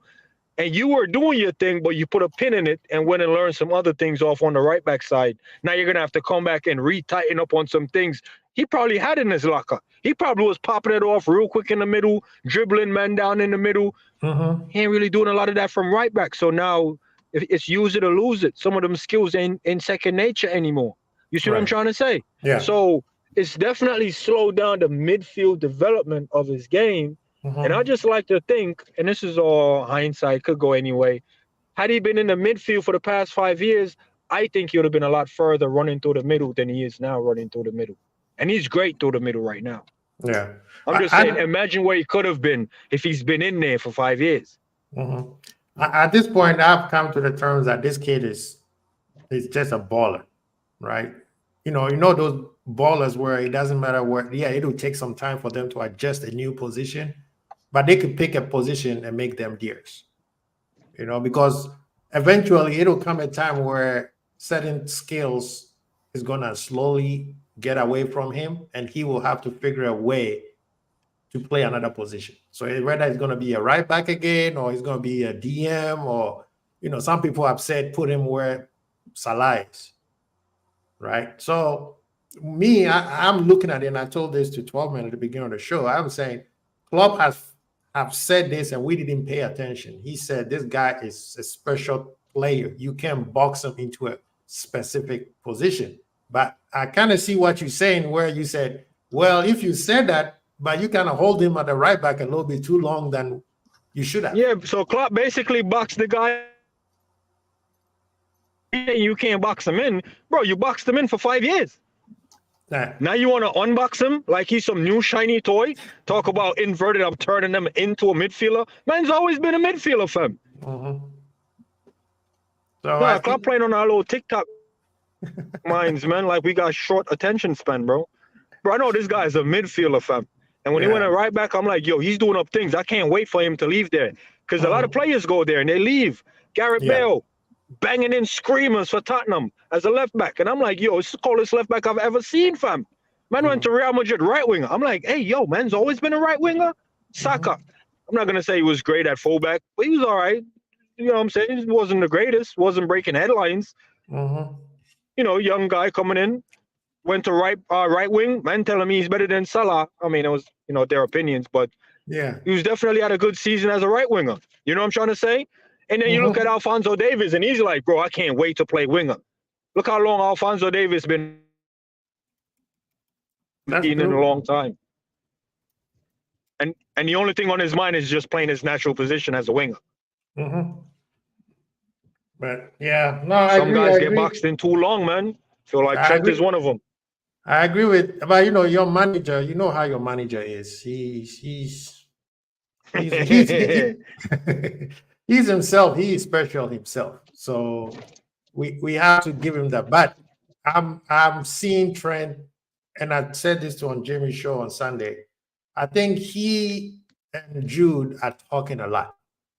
And you were doing your thing, but you put a pin in it and went and learned some other things off on the right back side. Now you're going to have to come back and re-tighten up on some things he probably had in his locker. He probably was popping it off real quick in the middle, dribbling men down in the middle. He ain't really doing a lot of that from right back. So now if it's use it or lose it. Some of them skills ain't in second nature anymore. You see what I'm trying to say? Yeah. So it's definitely slowed down the midfield development of his game. And I just like to think, and this is all hindsight, could go anyway. Had he been in the midfield for the past 5 years, I think he would have been a lot further running through the middle than he is now running through the middle. And he's great through the middle right now. Yeah. I'm just saying, imagine where he could have been if he's been in there for 5 years. At this point, I've come to the terms that this kid is just a baller, right? You know those ballers where it doesn't matter where, it'll take some time for them to adjust a new position, but they could pick a position and make them theirs, because eventually it'll come a time where certain skills is going to slowly get away from him and he will have to figure a way to play another position. So whether it's going to be a right back again, or he's going to be a DM, or, some people have said put him where Salah is. Right. So I'm looking at it, and I told this to 12 men at the beginning of the show. I was saying, Klopp have said this, and we didn't pay attention. He said this guy is a special player. You can't box him into a specific position. But I kind of see what you're saying, where you said, well, if you said that, but you kind of hold him at the right back a little bit too long than you should have. Yeah. So Klopp basically boxed the guy. You can't box him in, bro. You boxed him in for 5 years. Nah. Now you want to unbox him like he's some new shiny toy? Talk about inverted, I'm turning him into a midfielder. Man's always been a midfielder, fam. Mm-hmm. So Nah, I Klopp think, playing on our little TikTok minds, man. Like we got short attention span, bro. Bro, I know this guy is a midfielder, fam. And when he went yeah. a right back, I'm like, yo, he's doing up things. I can't wait for him to leave there. Because a lot of players go there and they leave. Gareth Yeah. Bale banging in screamers for Tottenham as a left back. And I'm like, yo, it's the coldest left back I've ever seen, fam. Man went to Real Madrid right winger. I'm like, hey, yo, man's always been a right winger. Saka. I'm not going to say he was great at fullback, but he was all right. You know what I'm saying? He wasn't the greatest, wasn't breaking headlines. Mm-hmm. You know, young guy coming in. Went to right wing. Man telling me he's better than Salah. I mean, it was, you know, their opinions, but Yeah. he was definitely had a good season as a right winger. You know what I'm trying to say? And then you look at Alphonso Davies, and he's like, bro, I can't wait to play winger. Look how long Alphonso Davies been That's in a true. long time. And the only thing on his mind is just playing his natural position as a winger. Mm-hmm. But yeah, no, I Some agree. I guys get agree. boxed in too long, man. Feel like I Trent is agree. one of them. I agree with, but you know, your manager. You know how your manager is. He's he's himself. He is special himself. So we have to give him that. But I'm seeing Trent, and I said this to on Jimmy's show on Sunday. I think he and Jude are talking a lot.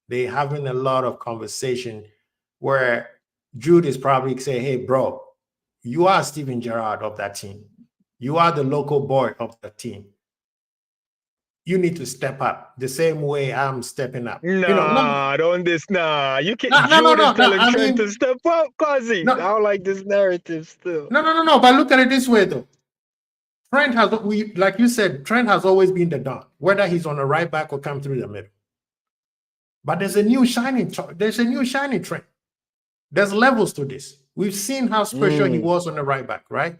They having a lot of conversation where Jude is probably saying, "Hey, bro, you are Steven Gerrard of that team. You are the local boy of the team. You need to step up the same way I'm stepping up." You know, Nah, don't this. Nah, you can't. no, no, no, Jude is no, no. telling I Trent to mean, step up, Quasi. I no, don't like this narrative still. no. But look at it this way, though. Trent has, like you said, Trent has always been the don, whether he's on the right back or come through the middle. But there's a new shining Trent. There's levels to this. We've seen how special he was on the right back, right?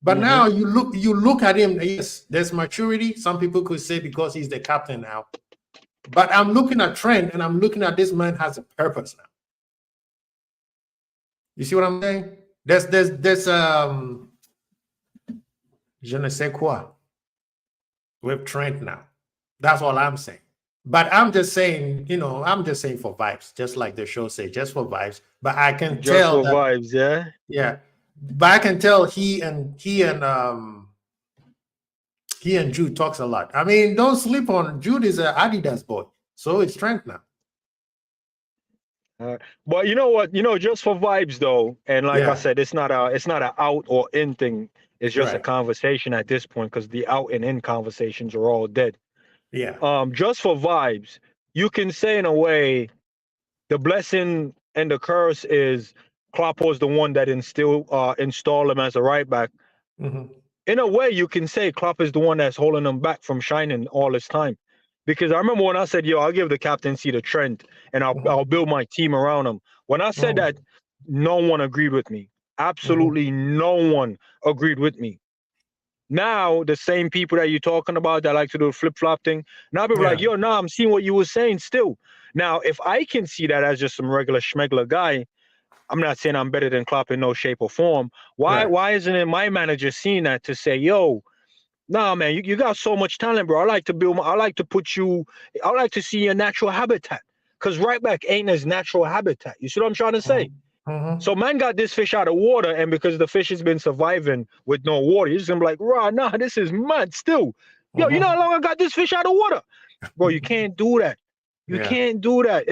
But now you look at him. Yes, there's maturity. Some people could say because he's the captain now. But I'm looking at Trent, and I'm looking at this man has a purpose now. You see what I'm saying? There's je ne sais quoi with Trent now. That's all I'm saying. But I'm just saying, you know, I'm just saying for vibes, just like the show say, just for vibes. But I can Just tell for that, vibes, yeah. yeah. But I can tell he and Jude talks a lot. I mean, don't sleep on Jude is an Adidas boy, so it's Trent now. But you know what? You know, just for vibes though, and like Yeah. I said, it's not a out or in thing. It's just a Right. conversation at this point because the out and in conversations are all dead. Yeah. Just for vibes, you can say in a way, the blessing and the curse is Klopp was the one that installed him as a right back. In a way, you can say Klopp is the one that's holding him back from shining all this time. Because I remember when I said, yo, I'll give the captaincy to Trent and I'll build my team around him. When I said that, no one agreed with me. Absolutely no one agreed with me. Now, the same people that you're talking about that like to do the flip-flop thing, now people are like, yo, I'm seeing what you were saying still. Now, if I can see that as just some regular schmegler guy, I'm not saying I'm better than Klopp in no shape or form. Why isn't it my manager seeing that to say, yo, nah, man, you got so much talent, bro. I like to see your natural habitat. Because right back ain't his natural habitat. You see what I'm trying to say? So man got this fish out of water, and because the fish has been surviving with no water, he's gonna be like, nah, this is mud still. Yo, you know how long I got this fish out of water? Bro, you can't do that. You can't do that.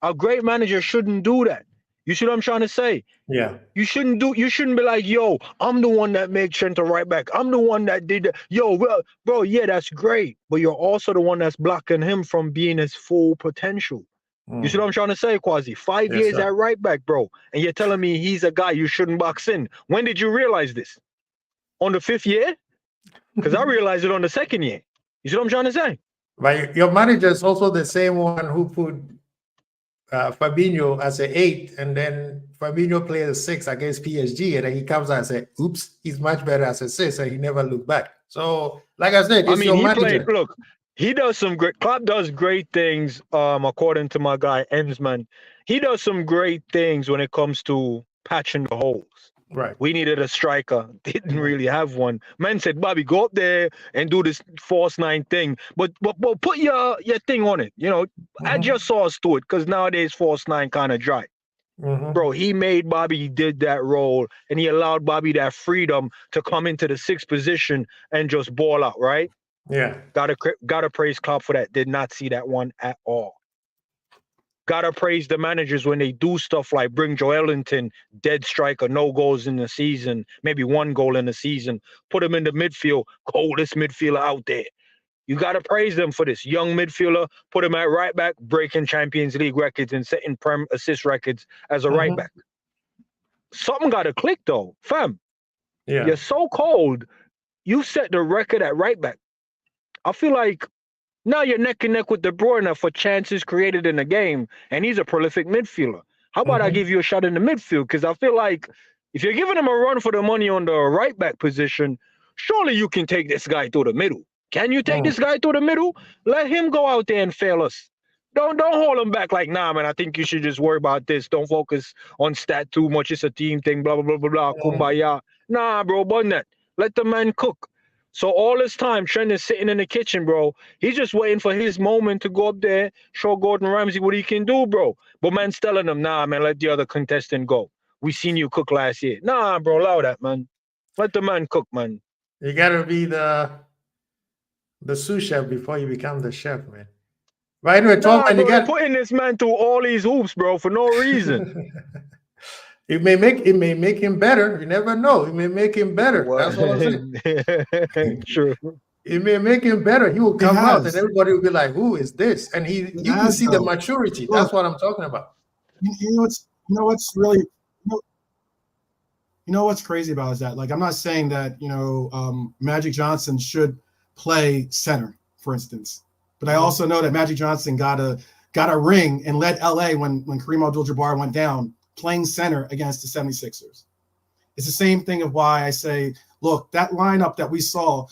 A great manager shouldn't do that. You see what I'm trying to say? Yeah. You shouldn't be like, yo, I'm the one that made Trent a right back. I'm the one that did that. Yo, bro, yeah, that's great. But you're also the one that's blocking him from being his full potential. You see what I'm trying to say, Quasi? 5 years at right back, bro. And you're telling me he's a guy you shouldn't box in. When did you realize this? On the 5th year? Because I realized it on the 2nd year. You see what I'm trying to say? But your manager is also the same one who put Fabinho as an 8, and then Fabinho played a 6 against PSG, and then he comes out and says, oops, he's much better as a 6, and he never looked back. So, like I said, it's your manager. He does some great. Klopp does great things. According to my guy Ensman, he does some great things when it comes to patching the holes. Right. We needed a striker. Didn't really have one. Man said, Bobby, go up there and do this false nine thing. But put your thing on it. Add your sauce to it, because nowadays false nine kind of dry. Bro, he made Bobby did that role, and he allowed Bobby that freedom to come into the sixth position and just ball out, right? Yeah. Gotta praise Klopp for that. Did not see that one at all. Gotta praise the managers when they do stuff like bring Joelinton, dead striker, no goals in the season, maybe 1 goal in the season, put him in the midfield, coldest midfielder out there. You gotta praise them for this. Young midfielder, put him at right back, breaking Champions League records and setting Prem assist records as a right back. Something gotta click though. Fam, Yeah. you're so cold, you set the record at right back. I feel like now you're neck and neck with De Bruyne for chances created in the game, and he's a prolific midfielder. How about I give you a shot in the midfield? Because I feel like if you're giving him a run for the money on the right back position, surely you can take this guy through the middle. Can you take this guy through the middle? Let him go out there and fail us. Don't hold him back like, nah, man, I think you should just worry about this. Don't focus on stat too much. It's a team thing, blah, blah, blah, blah, blah, kumbaya. Nah, bro, bun that. Let the man cook. So all this time, Trent is sitting in the kitchen, bro. He's just waiting for his moment to go up there, show Gordon Ramsay what he can do, bro. But man's telling him, nah, man, let the other contestant go. We seen you cook last year. Nah, bro, allow that, man. Let the man cook, man. You gotta be the sous chef before you become the chef, man. Right? We're talking. Bro, they're putting this man through all these hoops, bro, for no reason. It may make him better. You never know. It may make him better. That's what I'm saying. True. It may make him better. He will come out, and everybody will be like, "Who is this?" And you can see the maturity. That's what I'm talking about. You know what's really what's crazy about is that, like, I'm not saying that Magic Johnson should play center, for instance, but I also know that Magic Johnson got a ring and led LA when Kareem Abdul-Jabbar went down, playing center against the 76ers. It's the same thing of why I say, look, that lineup that we saw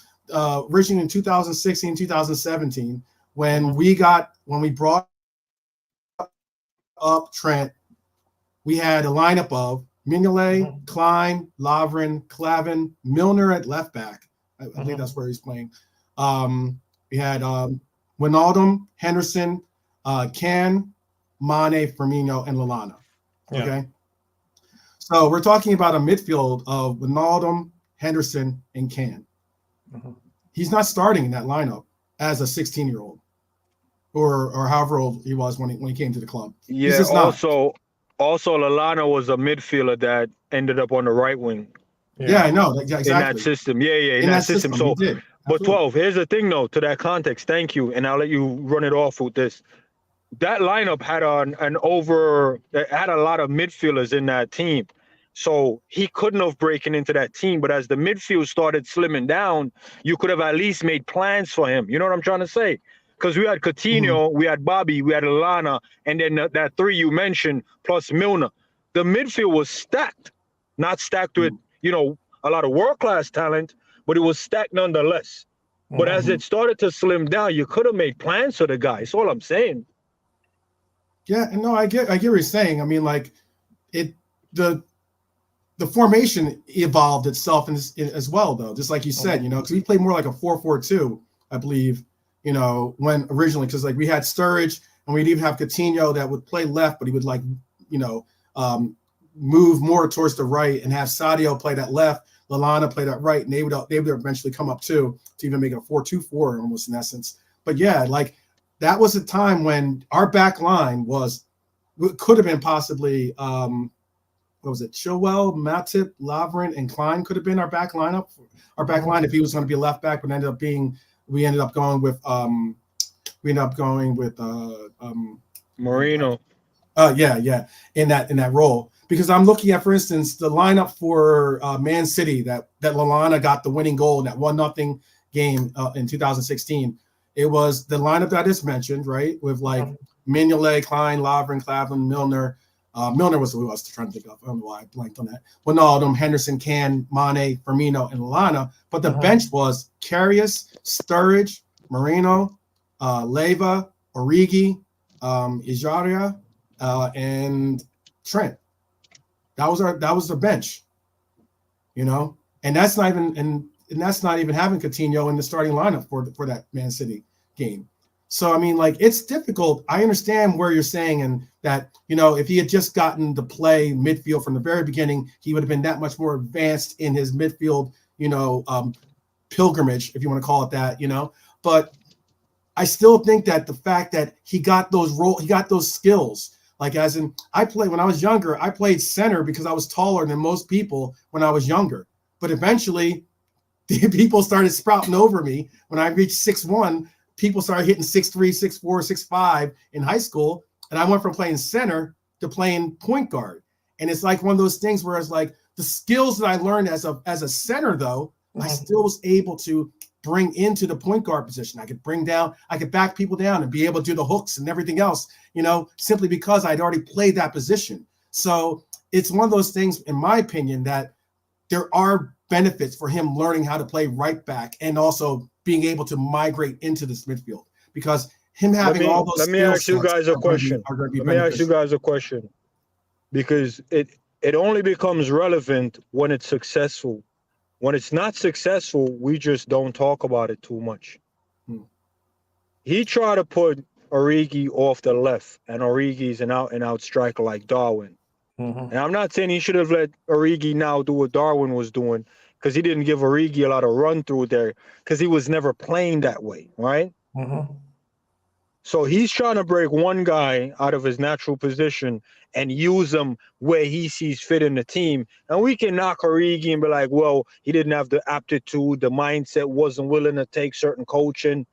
originally in 2016, 2017, when we brought up Trent, we had a lineup of Mignolet, Klein, Lovren, Clavin, Milner at left back. I think that's where he's playing. We had Wijnaldum, Henderson, Can, Mane, Firmino, and Lallana. Yeah. Okay. So we're talking about a midfield of Wijnaldum, Henderson, and Can. He's not starting in that lineup as a 16-year-old or however old he was when he came to the club. Yeah, also Lallana was a midfielder that ended up on the right wing. Yeah, I know. Exactly. In that system. Yeah, in that system. So, but 12, here's the thing, though, to that context. Thank you. And I'll let you run it off with this. That lineup had had a lot of midfielders in that team. So he couldn't have broken into that team. But as the midfield started slimming down, you could have at least made plans for him. You know what I'm trying to say? Because we had Coutinho, we had Bobby, we had Lallana, and then that three you mentioned, plus Milner. The midfield was stacked. Not stacked with, a lot of world-class talent, but it was stacked nonetheless. But as it started to slim down, you could have made plans for the guy. That's all I'm saying. Yeah, no, I get what you're saying. I mean, like, the formation evolved itself as well, though, just like you said, because we played more like a 4-4-2, I believe, when originally, because like we had Sturridge and we'd even have Coutinho that would play left, but he would move more towards the right and have Sadio play that left, Lallana play that right, and they would eventually come up to even make a 4-2-4 almost in essence. But yeah, like that was a time when our back line could have been possibly what was it? Chilwell, Matip, Lovren, and Klein could have been our back lineup. Our back line, if he was going to be a left back, we ended up going with Marino. Yeah, in that role. Because I'm looking at, for instance, the lineup for Man City that Lallana got the winning goal in that 1-0 game in 2016. It was the lineup that I just mentioned, right? With like Mignolet, Klein, Lovren, Clavin, Milner. Milner was who I was trying to think of. I don't know why I blanked on that. Wijnaldum, Henderson, Can, Mane, Firmino, and Lallana. But the bench was Karius, Sturridge, Moreno, Leyva, Origi, Ejaria, and Trent. That was the bench. you know, and that's not even that's not even having Coutinho in the starting lineup for that Man City game. So I mean, like, it's difficult. I understand where you're saying, and that, you know, if he had just gotten to play midfield from the very beginning, he would have been that much more advanced in his midfield, you know, pilgrimage, if you want to call it that, you know. But I still think that the fact that he got those skills, like, as in, when I was younger, I played center because I was taller than most people when I was younger. But eventually, the people started sprouting over me. When I reached 6'1", people started hitting 6'3", 6'4", 6'5" in high school, and I went from playing center to playing point guard. And it's like one of those things where it's like the skills that I learned as a center, though, I still was able to bring into the point guard position. I could back people down and be able to do the hooks and everything else, you know, simply because I'd already played that position. So it's one of those things, in my opinion, that there are benefits for him learning how to play right back and also being able to migrate into this midfield, because him having all those. Let me ask you guys a question. Let me ask you guys a question, because it only becomes relevant when it's successful. When it's not successful, we just don't talk about it too much. He tried to put Origi off the left, and Origi's an out-and-out striker like Darwin. And I'm not saying he should have let Origi now do what Darwin was doing, because he didn't give Origi a lot of run through there, because he was never playing that way, right? So he's trying to break one guy out of his natural position and use him where he sees fit in the team. And we can knock Origi and be like, well, he didn't have the aptitude, the mindset, wasn't willing to take certain coaching.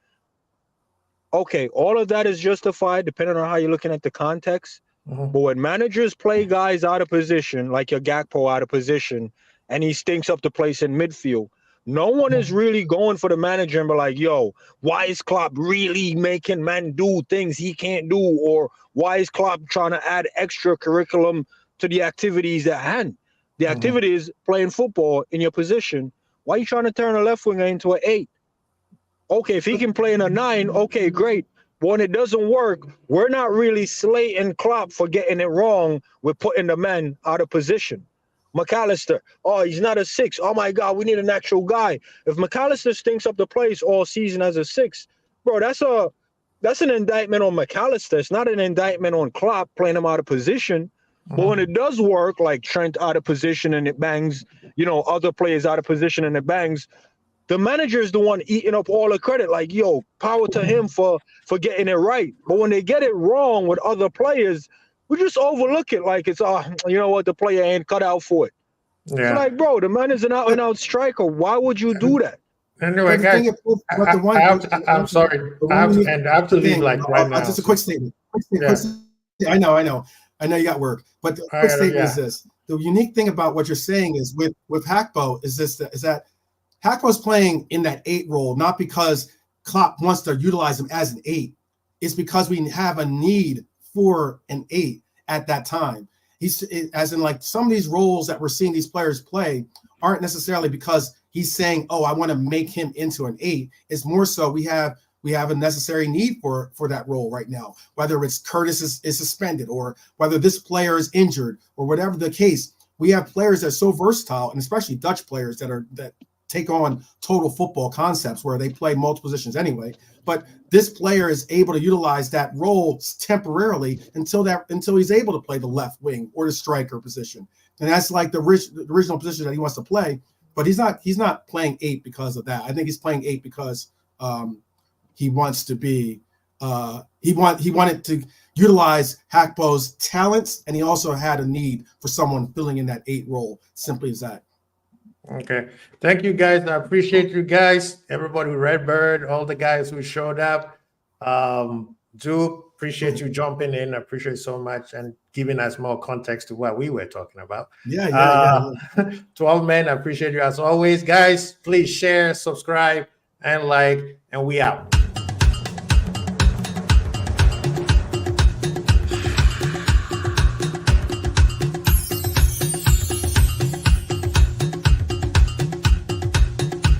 Okay, all of that is justified depending on how you're looking at the context. But when managers play guys out of position, like your Gakpo out of position, and he stinks up the place in midfield, no one is really going for the manager and be like, yo, why is Klopp really making man do things he can't do? Or why is Klopp trying to add extra curriculum to the activities at hand? The activity is playing football in your position. Why are you trying to turn a left winger into an 8? Okay, if he can play in a 9, okay, great. But when it doesn't work, we're not really slating Klopp for getting it wrong with putting the man out of position. McAllister, oh, he's not a 6. Oh my God, we need an actual guy. If McAllister stinks up the place all season as a 6, bro, that's an indictment on McAllister. It's not an indictment on Klopp playing him out of position. But when it does work, like Trent out of position and it bangs, you know, other players out of position and it bangs, the manager is the one eating up all the credit. Like, yo, power to him for getting it right. But when they get it wrong with other players, we just overlook it like it's, you know what, the player ain't cut out for it. Yeah. It's like, bro, the man is an out-and-out striker. Why would you do that? Anyway, guys, I'm sorry. I have to leave like right now. Just a quick statement. I know you got work. But the quick statement is this. The unique thing about what you're saying is with Gakpo is that Gakpo's playing in that 8 role, not because Klopp wants to utilize him as an 8. It's because we have a need for an 8 at that time. As in, like, some of these roles that we're seeing these players play aren't necessarily because he's saying, oh, I want to make him into an 8. It's more so we have a necessary need for that role right now, whether it's Curtis is suspended or whether this player is injured or whatever the case. We have players that are so versatile, and especially Dutch players that take on total football concepts where they play multiple positions anyway. But this player is able to utilize that role temporarily until he's able to play the left wing or the striker position. And that's like the original position that he wants to play. But he's not playing 8 because of that. I think he's playing 8 because he wants to be he wanted to utilize Gakpo's talents, and he also had a need for someone filling in that 8 role. Simply as that. Okay. Thank you, guys. I appreciate you guys. Everybody with Redbird, all the guys who showed up. Do appreciate you jumping in. I appreciate it so much and giving us more context to what we were talking about. Yeah. To all men, I appreciate you as always. Guys, please share, subscribe, and like, and we out.